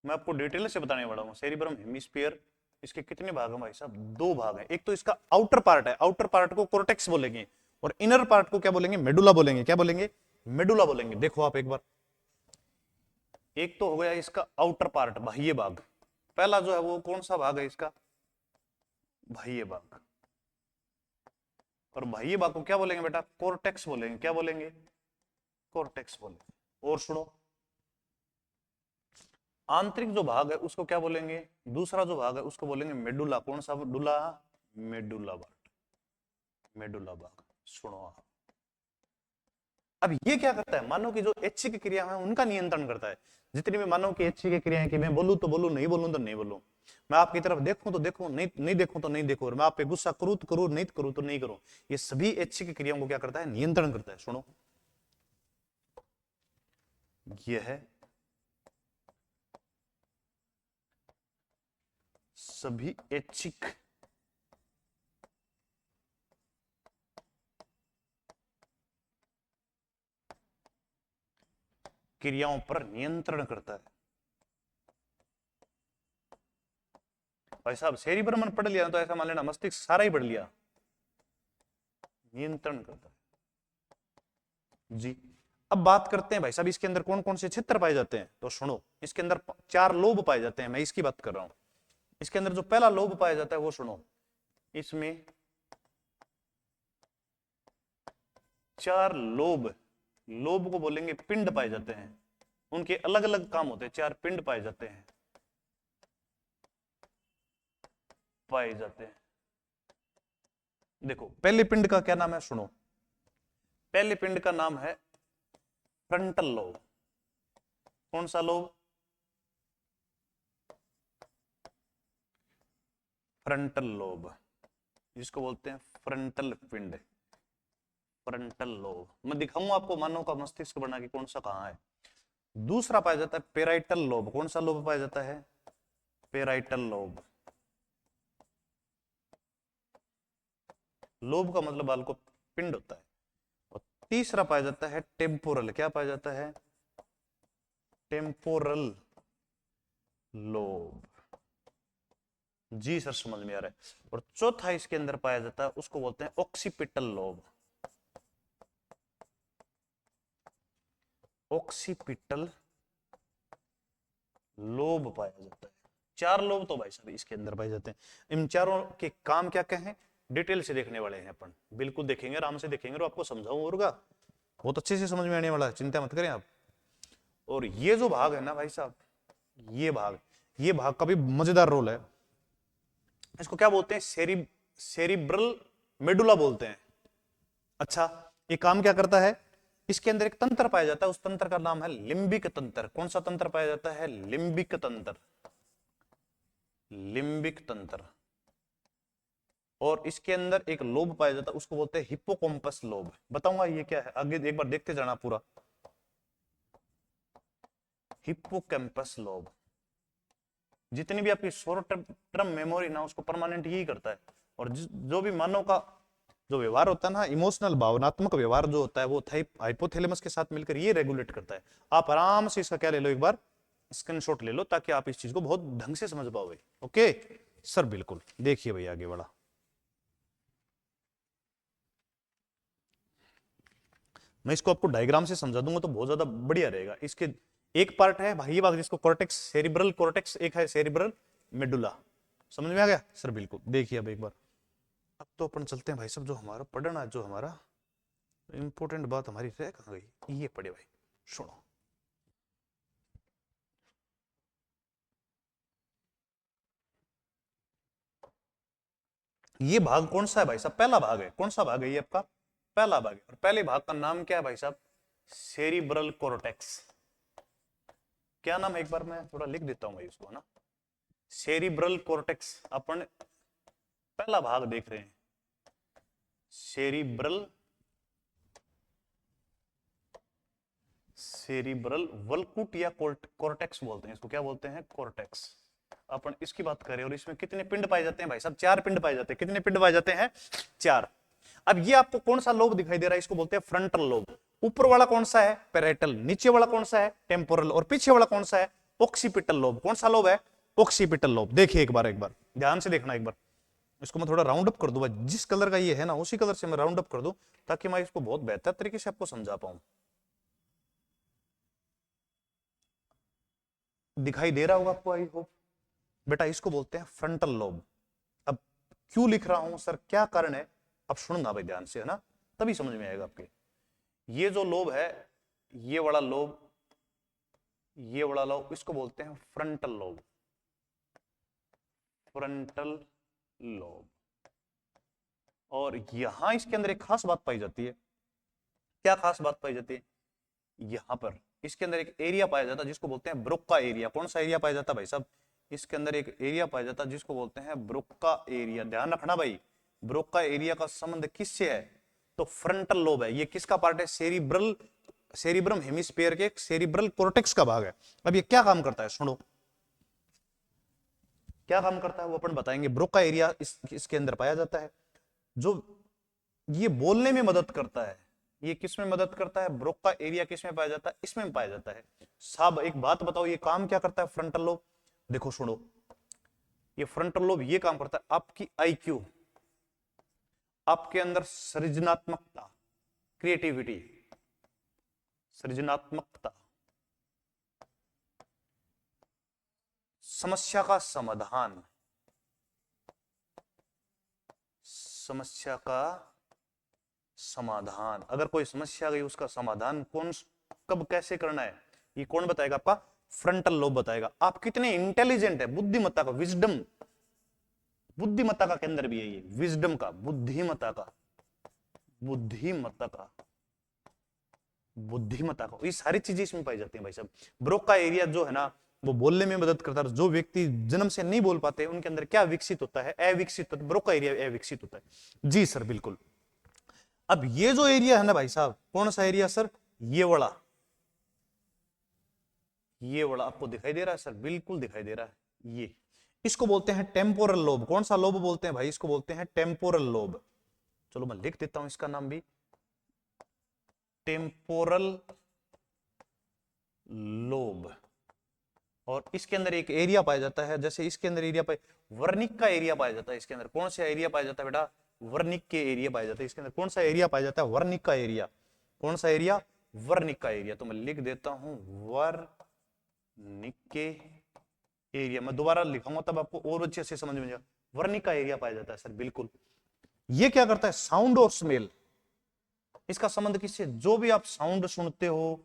मैं आपको डिटेल से बताने वाला हूँ। सेरिब्रम, हेमिस्फीयर, इसके कितने भाग हैं भाई साहब? दो भाग हैं। एक तो इसका आउटर पार्ट है, आउटर पार्ट को कोर्टेक्स बोलेंगे, और इनर पार्ट को क्या बोलेंगे? मेडुला बोलेंगे। क्या बोलेंगे? मेडुला बोलेंगे। देखो आप एक बार, एक तो हो गया इसका आउटर पार्ट, बाह्य भाग। पहला जो है वो कौन सा भाग है इसका? बाह्य भाग। और बाह्य भाग को क्या बोलेंगे बेटा? कोर्टेक्स बोलेंगे। क्या बोलेंगे? कोर्टेक्स बोलेंगे। और सुनो, आंतरिक जो भाग है उसको क्या बोलेंगे? दूसरा जो भाग है उसको बोलेंगे मेडुला। कौन सा डुला? मेडुला भाग। मेडुला भाग। सुनो आप, अब ये क्या करता है? मानव की जो ऐच्छिक क्रिया है उनका नियंत्रण करता है। जितनी भी मानव की ऐच्छिक क्रिया है कि मैं बोलूं तो बोलूं, नहीं बोलूं तो नहीं बोलूं, मैं आपकी तरफ देखूं तो देखूं, नहीं देखूं तो नहीं देखूं, और मैं आप पे गुस्सा करूं तो करूं, नहीं करूं तो नहीं करूं, ये सभी ऐच्छिक क्रियाओं को क्या करता है? नियंत्रण करता है। सुनो, ये है सभी ऐच्छिक क्रियाओं पर नियंत्रण करता है। भाई साहब सेरिब्रम पढ़ लिया तो ऐसा मान लेना मस्तिष्क सारा ही पढ़ लिया। नियंत्रण करता है जी। अब बात करते हैं भाई साहब इसके अंदर कौन कौन से क्षेत्र पाए जाते हैं। तो सुनो, इसके अंदर 4 लोब पाए जाते हैं, मैं इसकी बात कर रहा हूं। इसके अंदर जो पहला लोब पाया जाता है वो सुनो, इसमें 4 लोब, लोब को बोलेंगे पिंड पाए जाते हैं। उनके अलग अलग काम होते हैं। 4 पिंड पाए जाते हैं, पाए जाते हैं। देखो पहले पिंड का क्या नाम है? सुनो, पहले पिंड का नाम है फ्रंटल लोब। कौन सा लोब? फ्रंटल लोब, जिसको बोलते हैं फ्रंटल पिंड, फ्रंटल लोब। मैं दिखाऊंगा आपको मानव का मस्तिष्क बना के कौन सा कहां है। दूसरा पाया जाता है पेराइटल लोब। कौन सा लोब पाया जाता है? Parietal lobe. लोब का मतलब बाल को पिंड होता है। और तीसरा पाया जाता है टेम्पोरल। क्या पाया जाता है? Temporal lobe. जी सर समझ में आ रहा है। और चौथा इसके अंदर पाया जाता है उसको बोलते हैं ऑक्सीपिटल लोब। ऑक्सीपिटल लोब पाया जाता है। 4 लोब तो भाई साहब इसके अंदर पाए जाते हैं। इन चारों के काम क्या क्या है डिटेल से देखने वाले हैं अपन, बिल्कुल देखेंगे, आराम से देखेंगे, और आपको समझाऊंगा, बहुत अच्छे से समझ में आने वाला है, चिंता मत करें आप। और ये जो भाग है ना भाई साहब, ये भाग का भी मजेदार रोल है। इसको क्या बोलते हैं? सेरिब्रल मेडुला बोलते हैं। अच्छा, ये काम क्या करता है? इसके अंदर एक तंत्र पाया जाता है, उस तंत्र का नाम है लिम्बिक तंत्र। कौन सा तंत्र पाया जाता है? लिम्बिक तंत्र। लिम्बिक तंत्र। और इसके अंदर एक लोब पाया जाता है, उसको बोलते हैं हिप्पोकैम्पस लोब। बताऊंगा ये क्या है, आगे एक बार देखते जाना पूरा। हिप्पोकैम्पस लोब, जितनी भी आपकी शॉर्ट टर्म मेमोरी ना, उसको परमानेंट यही करता है। और जो भी मानव का जो व्यवहार होता है ना, इमोशनल भावनात्मक व्यवहार जो होता है, वो हाइपोथैलेमस के साथ मिलकर ये रेगुलेट करता है। आप आराम से इसका क्या ले लो, एक बार स्क्रीनशॉट ले लो, ताकि आप इस चीज को बहुत ढंग से समझ पाओगे। ओके सर, बिल्कुल। देखिए भाई आगे बढ़ा, मैं इसको आपको डायग्राम से समझा दूंगा तो बहुत ज्यादा बढ़िया रहेगा। इसके एक पार्ट है बाह्य भाग जिसको कॉर्टेक्स, सेरिब्रल कॉर्टेक्स, एक है सेरिब्रल मेडुला। समझ में आ गया सर? बिल्कुल। देखिए अब एक बार, अब तो अपन चलते हैं भाई साहब, जो हमारा पढ़ना, जो हमारा इंपॉर्टेंट बात हमारी रह कहां गई, ये पढ़े भाई। सुनो, ये भाग कौन सा है भाई साहब? पहला भाग है। कौन सा भाग है ये आपका? पहला भाग है। और पहले भाग का नाम क्या है भाई साहब? Cerebral cortex. क्या नाम है, एक बार मैं थोड़ा लिख देता हूं भाई उसको ना। सेरिब्रल कॉर्टेक्स, अपन पहला भाग देख रहे हैं। सेरिब्रल, सेरिब्रल वल्कुट या कॉर्टेक्स बोलते हैं इसको। क्या बोलते हैं? कॉर्टेक्स। अपन इसकी बात करें, और इसमें कितने पिंड पाए जाते हैं भाई साहब? 4 पिंड पाए जाते हैं। कितने पिंड पाए जाते हैं? 4। अब ये आपको कौन सा लोब दिखाई दे रहा है? इसको बोलते हैं फ्रंटल लोब। ऊपर वाला कौन सा है? पेराइटल। नीचे वाला कौन सा है? टेम्पोरल। और पीछे वाला कौन सा है? Occipital lobe. कौन सा लोब है? Occipital lobe. देखिए एक बार ध्यान से देखना एक बार। इसको मैं थोड़ा राउंड अप कर दूं, जिस कलर का ये है ना उसी कलर से मैं राउंड अप कर दूं, ताकि मैं इसको बहुत बेहतर तरीके से आपको समझा पाऊं। दिखाई दे रहा होगा आपको, आई होप। बेटा इसको बोलते हैं फ्रंटल लोब। अब क्यों लिख रहा हूं सर, क्या कारण है, अब सुनना भाई ध्यान से, है ना, तभी समझ में आएगा आपके। ये जो लोब है, ये वाला लोब, ये वाला लोब, इसको बोलते हैं फ्रंटल लोब। Frontal lobe. और यहां इसके अंदर एक खास बात पाई जाती है। क्या खास बात पाई जाती है? यहां पर इसके अंदर एक एरिया पाया जाता है जिसको बोलते हैं ब्रोका एरिया। कौन सा एरिया पाया जाता है भाई साहब? इसके अंदर एक एरिया पाया जाता है जिसको बोलते हैं ब्रोका एरिया। ध्यान रखना भाई, ब्रोका एरिया का संबंध किससे है? तो फ्रंटल लोब है। ये किसका पार्ट है? सेरिब्रम हेमिस्फीयर के सेरिब्रल कॉर्टेक्स का भाग है। अब ये क्या काम करता है, सुनो क्या काम करता है वो अपन बताएंगे। ब्रोका एरिया इसके अंदर पाया जाता है, जो ये बोलने में मदद करता है। ये किस में मदद करता है? ब्रोका एरिया किस में पाया जाता है? इसमें पाया जाता है। साहब एक बात बताओ, ये काम क्या करता है फ्रंटल लोब? देखो सुनो, ये फ्रंटल लोब ये काम करता है, आपकी आईक्यू, आपके अंदर सृजनात्मकता, क्रिएटिविटी, सृजनात्मकता, समस्या का समाधान, समस्या का समाधान, अगर कोई समस्या गई उसका समाधान कौन कब कैसे करना है, ये कौन बताएगा? आपका फ्रंटल लोब बताएगा। आप कितने इंटेलिजेंट है, बुद्धिमत्ता का, विजडम, बुद्धिमत्ता का केंद्र भी है ये, विजडम का, बुद्धिमत्ता का, बुद्धिमत्ता का, बुद्धिमत्ता का, ये सारी चीजें इसमें पाई जाती हैं भाई साहब। ब्रोका एरिया जो है ना, वो बोलने में मदद करता है। जो व्यक्ति जन्म से नहीं बोल पाते उनके अंदर क्या विकसित होता है? अविकसित, ब्रोका एरिया अविकसित होता है। जी सर बिल्कुल। अब ये जो एरिया है ना भाई साहब, कौन सा एरिया सर? ये वाला, ये वाला आपको दिखाई दे रहा है सर? बिल्कुल दिखाई दे रहा है। ये इसको बोलते हैं टेम्पोरल लोब। कौन सा लोब बोलते हैं भाई? इसको बोलते हैं टेम्पोरल लोब। चलो मैं लिख देता हूं इसका नाम भी, टेम्पोरल लोब। और इसके अंदर एक एरिया पाया जाता है, जैसे इसके अंदर एरिया पाए, वर्निक का एरिया पाया जाता है। इसके अंदर कौन सा एरिया पाया जाता है बेटा? वर्निक के एरिया पाया जाता है। इसके अंदर कौन सा एरिया पाया जाता है? वर्निक का एरिया। कौन सा एरिया? वर्निक का एरिया। तो मैं लिख देता हूं वर्निक के एरिया। मैं दोबारा लिखाऊंगा तब आपको और अच्छे से समझ में जाएगा। वर्निक का एरिया पाया जाता है सर, बिल्कुल। ये क्या करता है? साउंड और स्मेल, इसका संबंध किससे? जो भी आप साउंड सुनते हो,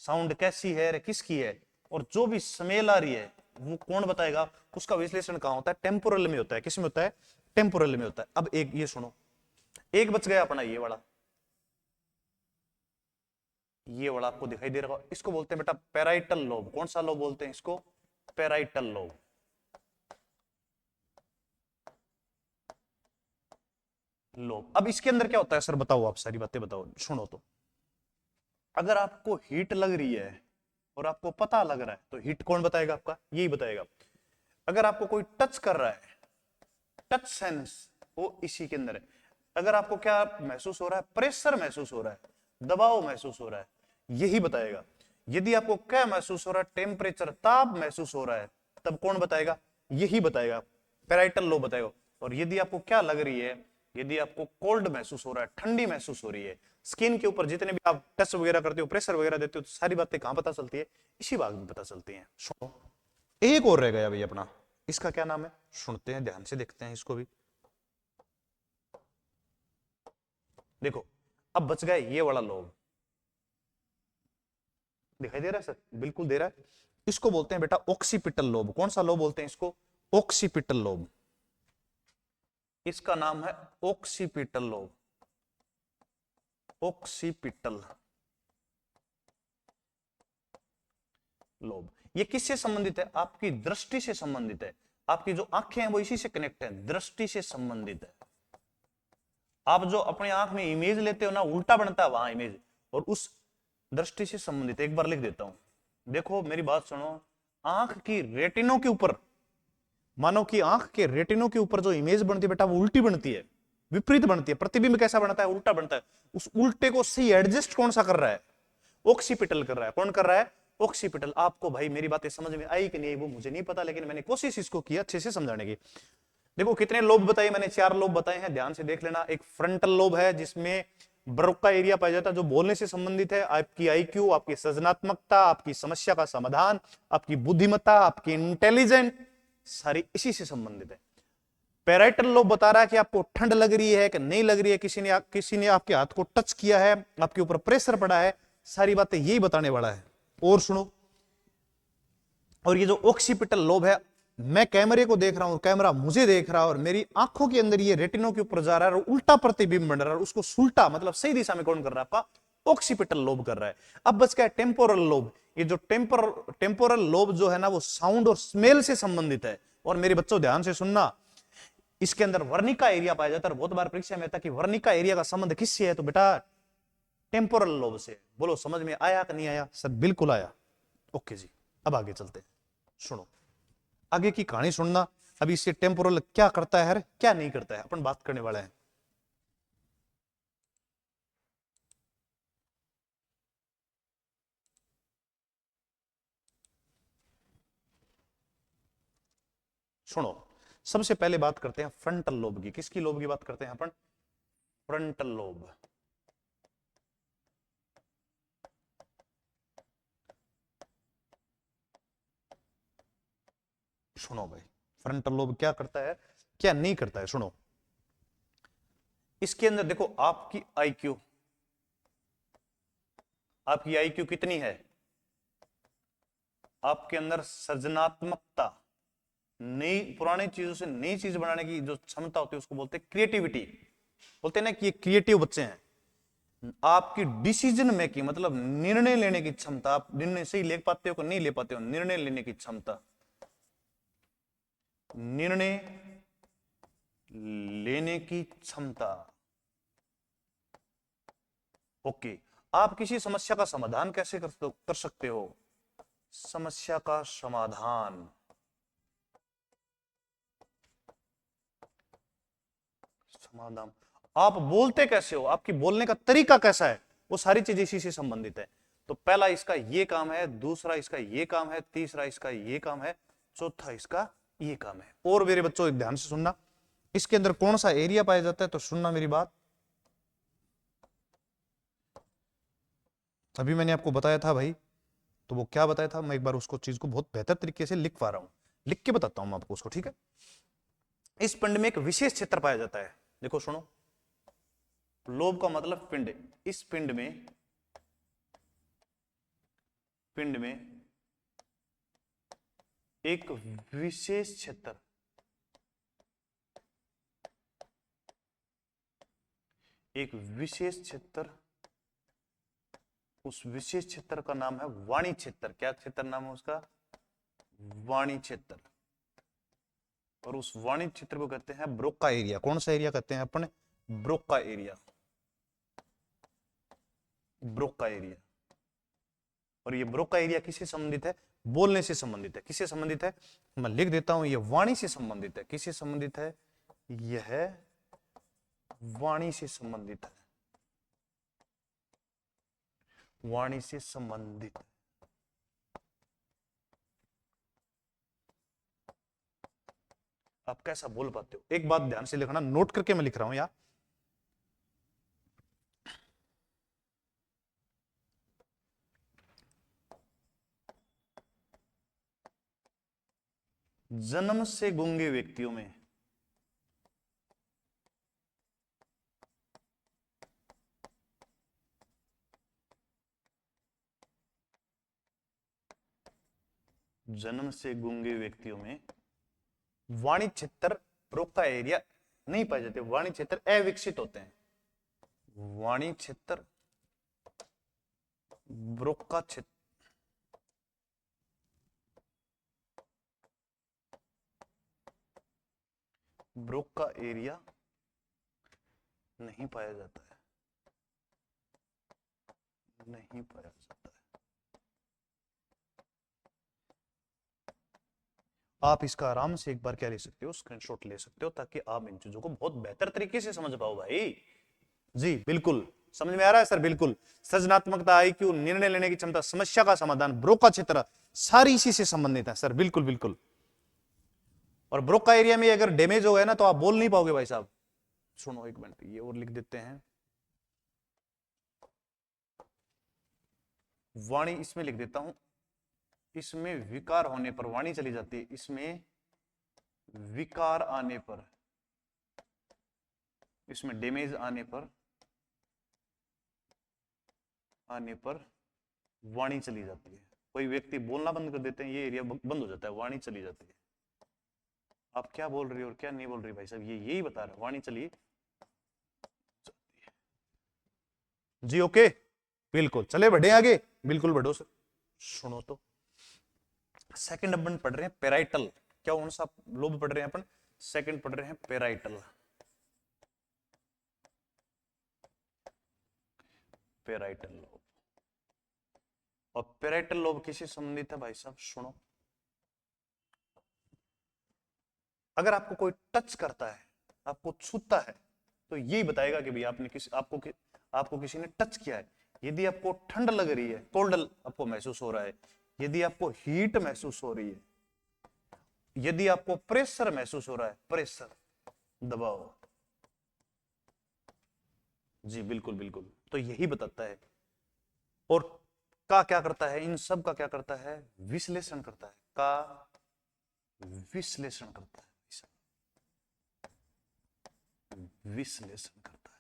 साउंड कैसी है, किसकी है, और जो भी स्मेल आ रही है, वो कौन बताएगा? उसका विश्लेषण कहां होता है? टेम्पोरल में होता है। किसमें होता है? टेम्पोरल में होता है। अब एक ये सुनो, एक बच गया अपना ये वाला, ये वाला आपको दिखाई दे रहा होगा। इसको बोलते हैं बेटा पैराइटल लोब। कौन सा लोब बोलते हैं इसको? Parietal lobe. लोब। अब इसके अंदर क्या होता है सर, बताओ आप, सारी बातें बताओ, सुनो तो। अगर आपको हीट लग रही है और आपको पता लग रहा है, तो हीट कौन बताएगा? आपका यही बताएगा। अगर आपको कोई टच कर रहा है, टच सेंस वो इसी के अंदर है। अगर आपको क्या महसूस हो रहा है? प्रेशर महसूस हो रहा है, दबाव महसूस हो रहा है, यही बताएगा। यदि आपको क्या महसूस हो रहा है? टेम्परेचर, ताप महसूस हो रहा है, तब कौन बताएगा? यही बताएगा, पैराइटल लोब बताएगा। और यदि आपको क्या लग रही है, यदि आपको कोल्ड महसूस हो रहा है, ठंडी महसूस हो रही है, स्किन के ऊपर जितने भी आप टच वगैरह करते हो, प्रेशर वगैरह देते हो, तो सारी बातें कहां पता चलती है? इसी भाग में पता चलती हैं। सुनो, एक और रह गया भाई अपना, इसका क्या नाम है? सुनते हैं, ध्यान से देखते हैं इसको भी। देखो, अब बच गया ये वाला लोब। दिखाई दे रहा है सर? बिल्कुल दे रहा है। इसको बोलते हैं बेटा ऑक्सीपिटल लोब। कौन सा लोब बोलते हैं इसको? Occipital lobe. इसका नाम है ऑक्सीपिटल लोब। Occipital lobe. ये किससे संबंधित है? आपकी दृष्टि से संबंधित है। आपकी जो आंखें हैं वो इसी से कनेक्ट है, दृष्टि से संबंधित है। आप जो अपनी आंख में इमेज लेते हो ना, उल्टा बनता है वहां इमेज, और उस दृष्टि से संबंधित। एक बार लिख देता हूं, देखो मेरी बात सुनो। आंख की रेटिनों के ऊपर, मानो कि आंख के रेटिनों के ऊपर जो इमेज बनती है बेटा, वो उल्टी बनती है, विपरीत बनती है। प्रतिबिंब कैसा बनता है? उल्टा बनता है। उस उल्टे को सही एडजस्ट कौन सा कर रहा है? ऑक्सीपिटल कर रहा है। कौन कर रहा है? ऑक्सीपिटल। आपको भाई मेरी बातें समझ में आई कि नहीं वो मुझे नहीं पता, लेकिन मैंने कोशिश इसको की अच्छे से समझाने की। देखो कितने लोब बताए मैंने, 4 लोब बताए हैं, ध्यान से देख लेना। एक फ्रंटल लोब है जिसमें ब्रोका एरिया पाया जाता है, जो बोलने से संबंधित है। आपकी आईक्यू, आपकी सृजनात्मकता, आपकी समस्या का समाधान, आपकी बुद्धिमत्ता, आपकी इंटेलिजेंट, सारी इसी से संबंधित है। पैराइटल लोब बता रहा है कि आपको ठंड लग रही है कि नहीं लग रही है, किसी ने आपके हाथ को टच किया है, आपके ऊपर प्रेशर पड़ा है, सारी बातें यही बताने वाला है। और सुनो, और ये जो ऑक्सीपिटल लोब है, मैं कैमरे को देख रहा हूं, कैमरा मुझे देख रहा है, और मेरी आंखों के अंदर ये रेटिनो के ऊपर जा रहा है और उल्टा प्रतिबिंब बन रहा है, उसको सुल्टा मतलब सही दिशा में कौन कर रहा है? आपका ऑक्सीपिटल लोब कर रहा है। अब बच गया टेम्पोरल लोब। ये जो टेम्पोरल लोब जो है ना, वो साउंड और स्मेल से संबंधित है। और मेरे बच्चों ध्यान से सुनना, इसके अंदर वर्निका एरिया पाया जाता है। बहुत बार परीक्षा में आता कि वर्निका एरिया का संबंध किससे है, तो बेटा टेम्पोरल लोब से। बोलो समझ में आया कि नहीं आया? सर बिल्कुल आया। ओके जी, अब आगे चलते हैं। सुनो, आगे की कहानी सुनना। अभी इससे टेम्पोरल क्या करता है, क्या नहीं करता है, अपन बात करने वाले हैं। सुनो, सबसे पहले बात करते हैं फ्रंटल लोब की। किसकी लोब की बात करते हैं अपन? Frontal lobe. सुनो भाई, फ्रंटल लोब क्या करता है, क्या नहीं करता है, सुनो। इसके अंदर देखो, आपकी आईक्यू कितनी है? आपके अंदर सृजनात्मकता, नई पुरानी चीजों से नई चीज बनाने की जो क्षमता होती है उसको बोलते हैं क्रिएटिविटी। बोलते हैं ना कि ये क्रिएटिव बच्चे हैं। आपकी डिसीजन मेकिंग मतलब निर्णय लेने की क्षमता, आप निर्णय सही ले पाते हो कि नहीं ले पाते हो, निर्णय लेने की क्षमता, निर्णय लेने की क्षमता। ओके, आप किसी समस्या का समाधान कैसे कर सकते हो? समस्या का समाधान, समाधान। आप बोलते कैसे हो, आपकी बोलने का तरीका कैसा है, वो सारी चीजें इसी से संबंधित है। तो पहला इसका ये काम है, दूसरा इसका ये काम है, तीसरा इसका ये काम है, चौथा इसका ये काम है। और मेरे बच्चों ध्यान से सुनना, इसके अंदर कौन सा एरिया पाया जाता है, तो सुनना मेरी बात। अभी मैंने आपको बताया था भाई, तो वो क्या बताया था, मैं एक बार उसको चीज को बहुत बेहतर तरीके से लिख पा रहा हूं, लिख के बताता हूं मैं आपको उसको, ठीक है। इस पिंड में एक विशेष क्षेत्र पाया जाता है। देखो सुनो, लोब का मतलब पिंड। इस पिंड में एक विशेष क्षेत्र, एक विशेष क्षेत्र, उस विशेष क्षेत्र का नाम है वाणी क्षेत्र। क्या क्षेत्र नाम है उसका? वाणी क्षेत्र। और उस वाणी क्षेत्र को कहते हैं ब्रोका एरिया। कौन सा एरिया कहते हैं अपन? Broca area, Broca area. और ये ब्रोका एरिया किससे संबंधित है? बोलने से संबंधित है। किससे संबंधित है? मैं लिख देता हूं, ये वाणी से संबंधित है। किससे संबंधित है? यह वाणी से संबंधित है, वाणी से संबंधित। आप कैसा बोल पाते हो, एक बात ध्यान से लिखना, नोट करके मैं लिख रहा हूं यार। जन्म से गूंगे व्यक्तियों में जन्म से गूंगे व्यक्तियों में वाणी क्षेत्र, ब्रोका एरिया नहीं पाए जाते। वाणी क्षेत्र अविकसित होते हैं। वाणी क्षेत्र, ब्रोका क्षेत्र, ब्रोका एरिया नहीं पाया जाता है, नहीं पाया जाता है। आप इसका आराम से एक बार क्या ले सकते हो, स्क्रीनशॉट ले सकते हो, ताकि आप इन चीजों को बहुत बेहतर तरीके से समझ पाओ भाई। जी बिल्कुल समझ में आ रहा है सर? बिल्कुल। सृजनात्मकता, आईक्यू, निर्णय लेने की क्षमता, समस्या का समाधान, ब्रोका क्षेत्र, सारी इसी से संबंधित है सर। बिल्कुल बिल्कुल। और ब्रोका एरिया में अगर डैमेज हो गया ना तो आप बोल नहीं पाओगे भाई साहब। सुनो एक मिनट, ये और लिख देते हैं, वाणी इसमें लिख देता हूं। इसमें विकार होने पर वाणी चली जाती है, इसमें विकार आने पर, इसमें डैमेज आने पर वाणी चली जाती है। कोई व्यक्ति बोलना बंद कर देते हैं, ये एरिया बंद हो जाता है, वाणी चली जाती है। आप क्या बोल रही हो और क्या नहीं बोल रही भाई साहब, ये यही बता रहे, वाणी चली जी। ओके, बिल्कुल। चले बढ़े आगे, बिल्कुल बढ़ो सर। सुनो तो, सेकंड अपन पढ़ रहे हैं पेराइटल। क्या कौन सा लोब पढ़ रहे हैं अपन? सेकंड पढ़ रहे हैं पेराइटल। Parietal lobe. और पेराइटल लोब किससे संबंधित है भाई साहब? सुनो, अगर आपको कोई टच करता है, आपको छूता है, तो यही बताएगा कि भाई आपको किसी ने टच किया है। यदि आपको ठंड लग रही है, कोल्ड आपको महसूस हो रहा है, यदि आपको हीट महसूस हो रही है, यदि आपको प्रेशर महसूस हो रहा है, प्रेशर, दबाव, जी बिल्कुल बिल्कुल, तो यही बताता है। और का क्या करता है? इन सब का क्या करता है? विश्लेषण करता है। का विश्लेषण करता है, विश्लेषण करता है।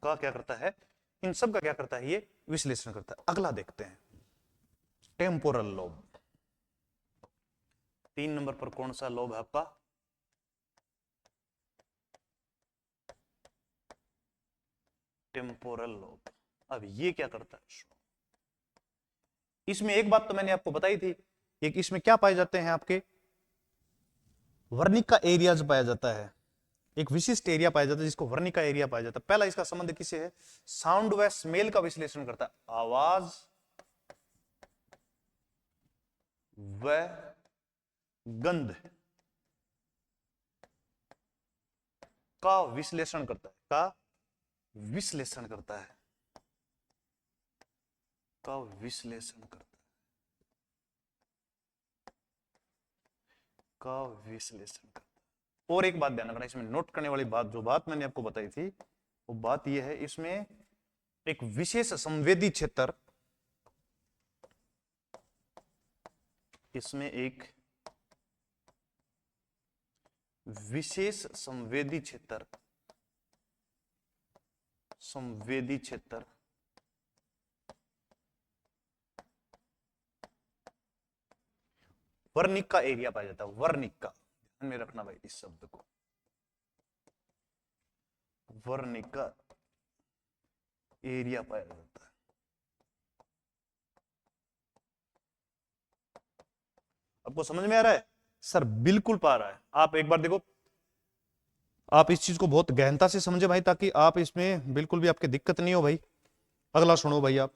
का क्या करता है? इन सब का क्या करता है? ये विश्लेषण करता है। अगला देखते हैं, टेम्पोरल लोब। 3 नंबर पर कौन सा लोब है आपका? Temporal lobe. अब ये क्या करता है? इसमें एक बात तो मैंने आपको बताई थी, एक इसमें क्या पाए जाते हैं आपके? वर्निका एरियाज पाया जाता है, एक विशिष्ट एरिया पाया जाता है जिसको वर्निका एरिया पाया जाता है। पहला इसका संबंध किससे है? साउंड व स्मेल का विश्लेषण करता है, आवाज व गंध का विश्लेषण करता है, का विश्लेषण करता है, का विश्लेषण करता है, का विश्लेषण करता है। और एक बात ध्यान रखना, इसमें नोट करने वाली बात, जो बात मैंने आपको बताई थी, वो बात यह है, इसमें एक विशेष संवेदी क्षेत्र, इसमें एक विशेष संवेदी क्षेत्र, संवेदी क्षेत्र वर्निका एरिया पाया जाता है। वर्निका, ध्यान में रखना भाई इस शब्द को, वर्निका एरिया पाया जाता है। आपको समझ में आ रहा है सर? बिल्कुल पा रहा है। आप एक बार देखो, आप इस चीज को बहुत गहनता से समझे भाई, ताकि आप इसमें बिल्कुल भी आपके दिक्कत नहीं हो भाई। अगला सुनो भाई आप,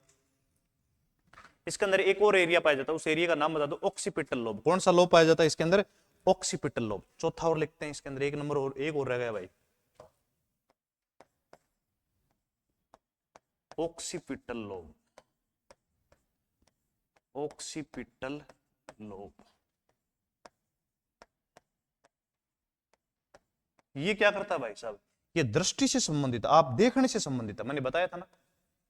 इसके अंदर एक और एरिया पाया जाता है, उस एरिया का नाम बता दो। Occipital lobe. कौन सा लोब पाया जाता है इसके अंदर? Occipital lobe. चौथा और लिखते हैं इसके अंदर, एक नंबर और, एक और रह गया भाई, ऑक्सीपिटल लोब। ऑक्सीपिटल लोब, ये क्या करता है भाई साहब? ये दृष्टि से संबंधित है, आप देखने से संबंधित है, मैंने बताया था ना,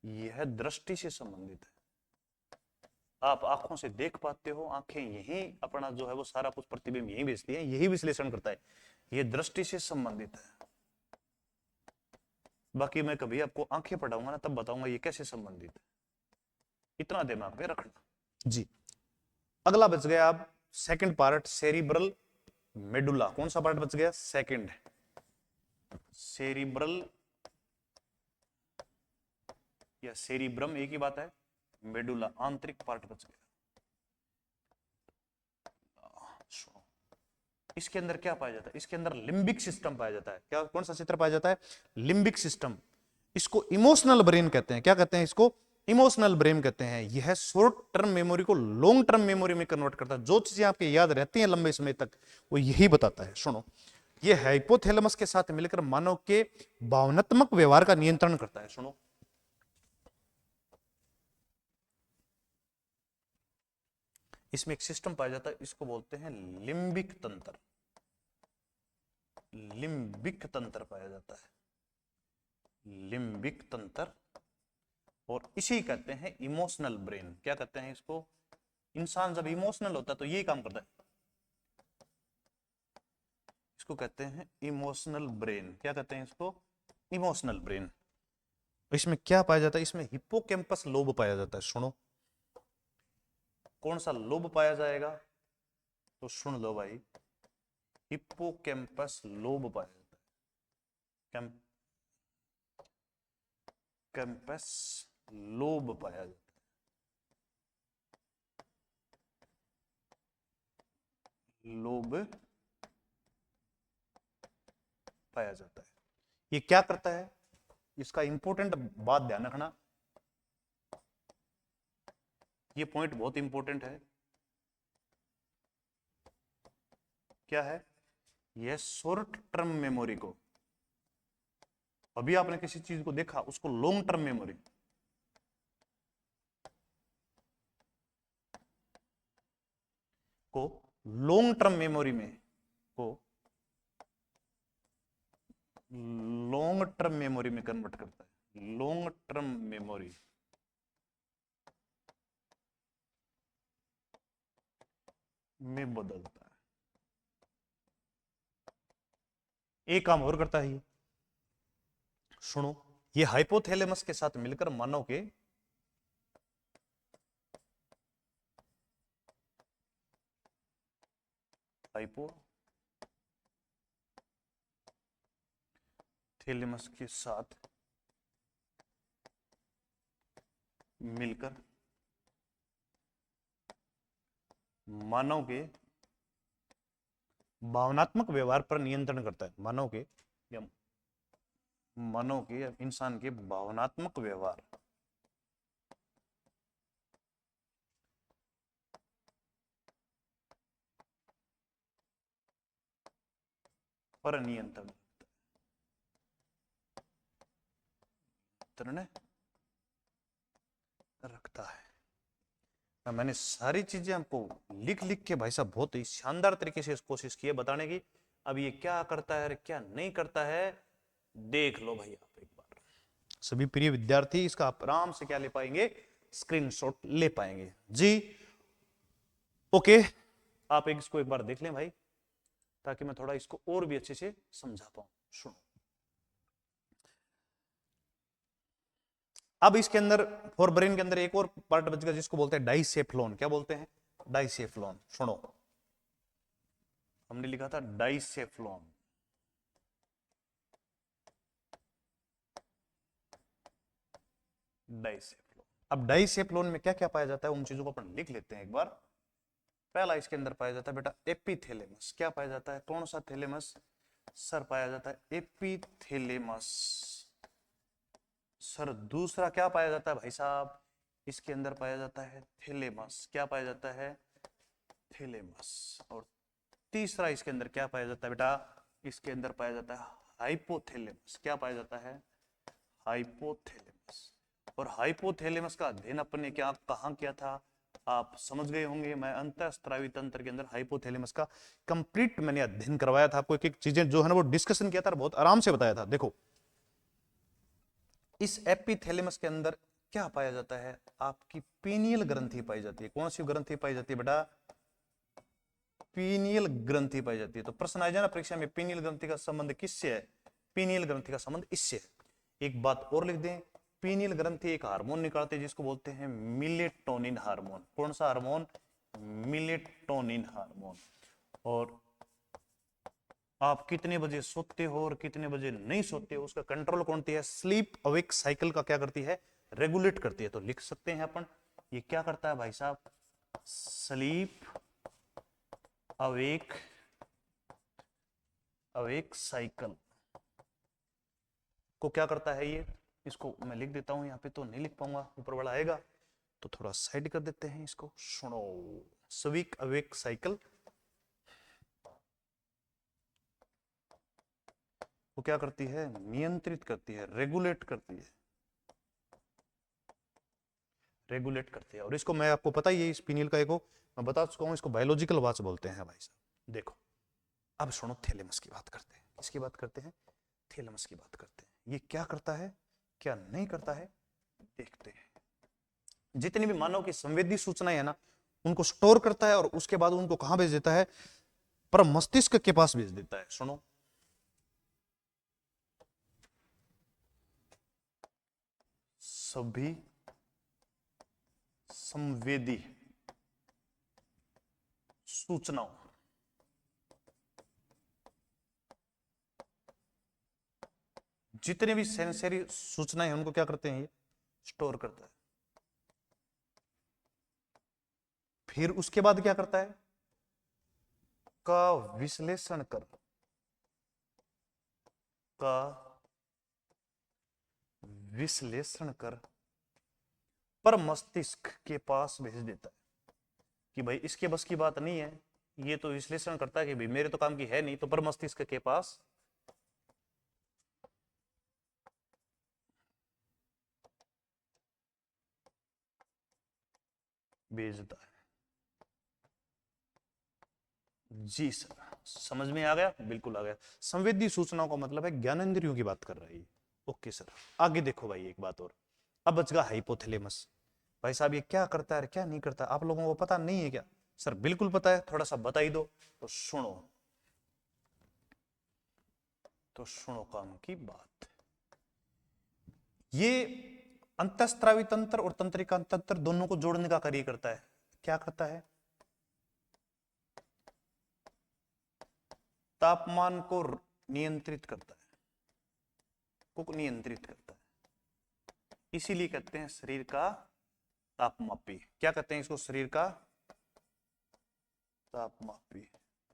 यह दृष्टि से संबंधित है। आप आंखों से देख पाते हो, आंखें यही अपना जो है वो सारा कुछ प्रतिबिंब यही भेजती है, यही विश्लेषण करता है, ये दृष्टि से संबंधित है। बाकी मैं कभी आपको आंखें पढ़ाऊंगा ना, तब बताऊंगा ये कैसे संबंधित है, इतना दिमाग में रखना जी। अगला बच गया आप सेकंड पार्ट, सेरिब्रल मेडुला। कौन सा पार्ट बच गया? सेकंड, सेरिब्रल या सेरिब्रम एक ही बात है, मेडुला आंतरिक पार्ट बच गया। इसके अंदर क्या पाया जाता है? इसके अंदर लिम्बिक सिस्टम पाया जाता है। क्या, कौन सा क्षेत्र पाया जाता है? Limbic system. इसको इमोशनल ब्रेन कहते हैं। क्या कहते हैं इसको? इमोशनल ब्रेन कहते हैं। यह शॉर्ट टर्म मेमोरी को लॉन्ग टर्म मेमोरी में कन्वर्ट करता है। जो चीजें आपके याद रहती हैं लंबे समय तक, वो यही बताता है। सुनो, ये हाइपोथैलेमस के साथ मिलकर मानव के भावनात्मक व्यवहार का नियंत्रण करता है। सुनो, इसमें एक सिस्टम पाया जाता है, इसको बोलते हैं लिम्बिक तंत्र। लिम्बिक तंत्र पाया जाता है, लिम्बिक तंत्र। और इसी कहते हैं इमोशनल ब्रेन। क्या कहते हैं इसको? इंसान जब इमोशनल होता है तो यही काम करता है, इसको कहते हैं इमोशनल ब्रेन। क्या कहते हैं इसको? Emotional brain. इसमें क्या पाया जाता है? इसमें हिप्पोकैम्पस लोब पाया जाता है। सुनो, कौन सा लोब पाया जाएगा? तो सुन लो भाई, हिप्पोकैम्पस लोब पाया जाता है। कैंपस लोब पाया जाता है, लोब पाया जाता है। ये क्या करता है? इसका इंपॉर्टेंट बात ध्यान रखना, ये पॉइंट बहुत इंपॉर्टेंट है। क्या है? यह शॉर्ट टर्म मेमोरी को, अभी आपने किसी चीज को देखा उसको लॉन्ग टर्म मेमोरी, को लॉन्ग टर्म मेमोरी में, को लॉन्ग टर्म मेमोरी में कन्वर्ट करता है, लॉन्ग टर्म मेमोरी में बदलता है। एक काम और करता है ये, सुनो, ये हाइपोथैलेमस के साथ मिलकर मानव के हाइपोथैलेमस के साथ मिलकर मानव के भावनात्मक व्यवहार पर नियंत्रण करता है। मानव के या इंसान के भावनात्मक व्यवहार पर नियंत्रण रखता है। मैंने सारी चीजें आपको लिख लिख के भाई साहब बहुत ही शानदार तरीके से कोशिश की है बताने की। अब ये क्या करता है क्या नहीं करता है देख लो भाई आप एक बार। सभी प्रिय विद्यार्थी इसका आप आराम से क्या ले पाएंगे? स्क्रीनशॉट ले पाएंगे जी। ओके, आप इसको एक बार देख लें भाई, ताकि मैं थोड़ा इसको और भी अच्छे से समझा पाऊं। सुनो, अब इसके अंदर फोर ब्रेन के अंदर एक और पार्ट बचेगा जिसको बोलते हैं डाइसेफ्लोन। क्या बोलते हैं? डाइसेफ्लोन। सुनो, हमने लिखा था डाइसेफ्लोन। डाइसेफ्लोन। अब डाइसेफ्लोन में क्या क्या पाया जाता है उन चीजों को अपन लिख लेते हैं एक बार। पहला इसके अंदर पाया जाता है बेटा एपिथैलेमस। क्या पाया जाता है? कौन सा थैलेमस सर? पाया जाता है एपिथैलेमस सर। दूसरा क्या पाया जाता है भाई साहब? इसके अंदर पाया जाता है थैलेमस। क्या पाया जाता है? थैलेमस। और तीसरा इसके अंदर क्या पाया जाता है बेटा? इसके अंदर पाया जाता है हाइपोथैलेमस। क्या पाया जाता है? हाइपोथैलेमस। और हाइपोथैलेमस का अध्ययन अपन ने क्या कहां किया था? आप समझ गए होंगे, मैं अंतःस्रावी तंत्र के अंदर हाइपोथैलेमस का कंप्लीट मैंने अध्ययन करवाया था आपको। एक एक चीजें जो है ना वो डिस्कशन किया था, बहुत आराम से बताया था। देखो, इस एपिथैलेमस के अंदर क्या पाया जाता है? आपकी पीनियल ग्रंथि पाई जाती है। कौन सी ग्रंथि पाई जाती है बेटा? पीनियल ग्रंथि पाई जाती है। तो प्रश्न आ जाए ना परीक्षा में, पीनियल ग्रंथि का संबंध किससे है? पीनियल ग्रंथि का संबंध इससे है। एक बात और लिख दें, पीनियल ग्रंथि एक हार्मोन निकालते हैं जिसको बोलते हैं मिलेटोनिन हार्मोन। कौन सा हार्मोन? Melatonin hormone. और आप कितने बजे सोते हो और कितने बजे नहीं सोते हो उसका कंट्रोल कौन है? स्लीप अवेक साइकिल का क्या करती है? रेगुलेट करती है। तो लिख सकते हैं अपन, ये क्या करता है भाई साहब? स्लीप अवेक साइकिल को क्या करता है ये? इसको मैं लिख देता हूं, यहाँ पे तो नहीं लिख पाऊंगा, ऊपर वाला आएगा तो थोड़ा साइड कर देते हैं इसको। सुनो, स्लीप अवेक साइकिल वो क्या करती है, नियंत्रित करती है, रेगुलेट करती है, रेगुलेट करती है। और इसको मैं आपको पता ही है, इस पीनियल का को मैं बता चुका हूं, इसको बायोलॉजिकल वाच बोलते हैं भाई साहब। देखो अब सुनो, थैलेमस की बात करते हैं। किसकी बात करते हैं, थैलेमस की बात करते हैं। ये क्या करता है, क्या नहीं करता है, देखते हैं। जितनी भी मानव की संवेदी सूचनाएं है ना, उनको स्टोर करता है और उसके बाद उनको कहां भेज देता है, पर मस्तिष्क के पास भेज देता है। सुनो, सभी संवेदी सूचनाओं जितने भी सेंसरी सूचनाएं हैं उनको क्या करते हैं, ये स्टोर करता है। फिर उसके बाद क्या करता है, का विश्लेषण कर, का विश्लेषण कर पर मस्तिष्क के पास भेज देता है कि भाई इसके बस की बात नहीं है, ये तो विश्लेषण करता है कि भाई मेरे तो काम की है नहीं, तो पर मस्तिष्क के पास भेजता है। जी सर, समझ में आ गया, बिल्कुल आ गया। संवेदी सूचनाओं का मतलब है ज्ञानेंद्रियों की बात कर रही है। ओके सर, आगे देखो भाई एक बात और, अब बच गया हाइपोथैलेमस। भाई साहब ये क्या करता है क्या नहीं करता, आप लोगों को पता नहीं है क्या? सर बिल्कुल पता है, थोड़ा सा बता ही दो। तो सुनो, तो सुनो काम की बात। ये अंतःस्रावी तंत्र और तंत्रिका तंत्र दोनों को जोड़ने का कार्य करता है। क्या करता है, तापमान को नियंत्रित करता है, को नियंत्रित करता है। इसीलिए कहते हैं शरीर का तापमापी। क्या कहते हैं इसको, शरीर का तापमापी।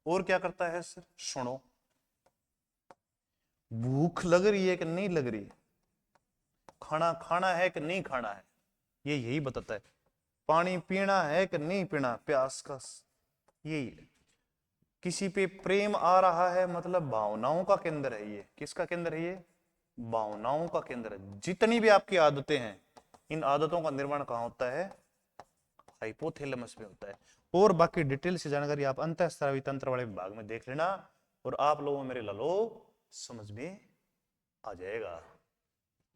और क्या करता है सर, सुनो, भूख लग रही है कि नहीं लग रही, खाना खाना है कि नहीं खाना है, ये यही बताता है। पानी पीना है कि नहीं पीना, प्यास का, यही। किसी पे प्रेम आ रहा है मतलब भावनाओं का केंद्र है ये। किसका केंद्र है ये, भावनाओं का केंद्र है। जितनी भी आपकी आदतें हैं, इन आदतों का निर्माण कहां होता है, हाइपोथैलेमस में होता है। और बाकी डिटेल से जानकारी आप अंतःस्रावी तंत्र वाले विभाग में देख लेना, और आप लोगों मेरे लालो समझ में आ जाएगा।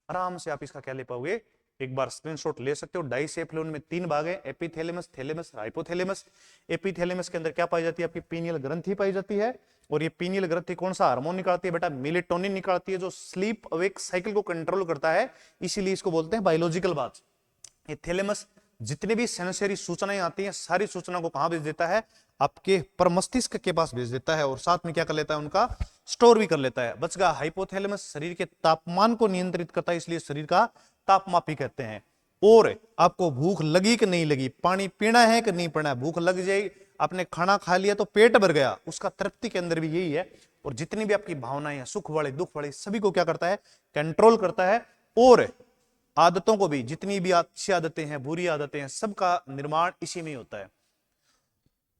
आराम से आप इसका क्या ले पाओगे, एक बार स्क्रीनशॉट ले सकते हो। डाइसेफ्लोन में 3 भाग है, एपिथैलेमस, थैलेमस, हाइपोथैलेमस। एपिथैलेमस के अंदर क्या पाई जाती है, आपकी पीनियल ग्रंथि पाई जाती है। और ये पीनियल ग्रंथि कौन सा हार्मोन निकालती है बेटा, मेलेटोनिन निकालती है, जो स्लीप अवेक साइकिल को कंट्रोल करता है। इसीलिए इसको बोलते हैं बायोलॉजिकल बात। ये थैलेमस जितने भी सेंसरी सूचनाएं आती हैं, सारी सूचना को कहां भेज देता है, आपके पर मस्तिष्क के पास भेज देता है। और साथ में क्या कर लेता है, उनका स्टोर भी कर लेता है। बच गया हाइपोथैलेमस, शरीर के तापमान को नियंत्रित करता है, इसलिए शरीर का तापमापी कहते हैं। और आपको भूख लगी कि नहीं लगी, पानी पीना है कि नहीं पीना है, भूख लग जाएगी, आपने खाना खा लिया तो पेट भर गया, उसका तृप्ति के अंदर भी यही है। और जितनी भी आपकी भावनाएं हैं, सुख वाले दुख वाले, सभी को क्या करता है, कंट्रोल करता है। और आदतों को भी, जितनी भी अच्छी आदतें हैं बुरी आदतें हैं, सबका निर्माण इसी में होता है।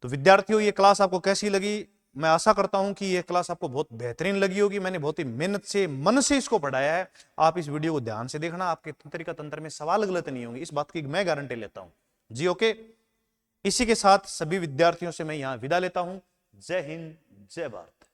तो विद्यार्थियों, ये क्लास आपको कैसी लगी? मैं आशा करता हूं कि ये क्लास आपको बहुत बेहतरीन लगी होगी। मैंने बहुत ही मेहनत से, मन से इसको पढ़ाया है। आप इस वीडियो को ध्यान से देखना, आपके तंत्रिका तंत्र में सवाल गलत नहीं होंगे, इस बात की मैं गारंटी लेता हूं जी। ओके, इसी के साथ सभी विद्यार्थियों से मैं यहां विदा लेता हूं। जय हिंद, जय भारत।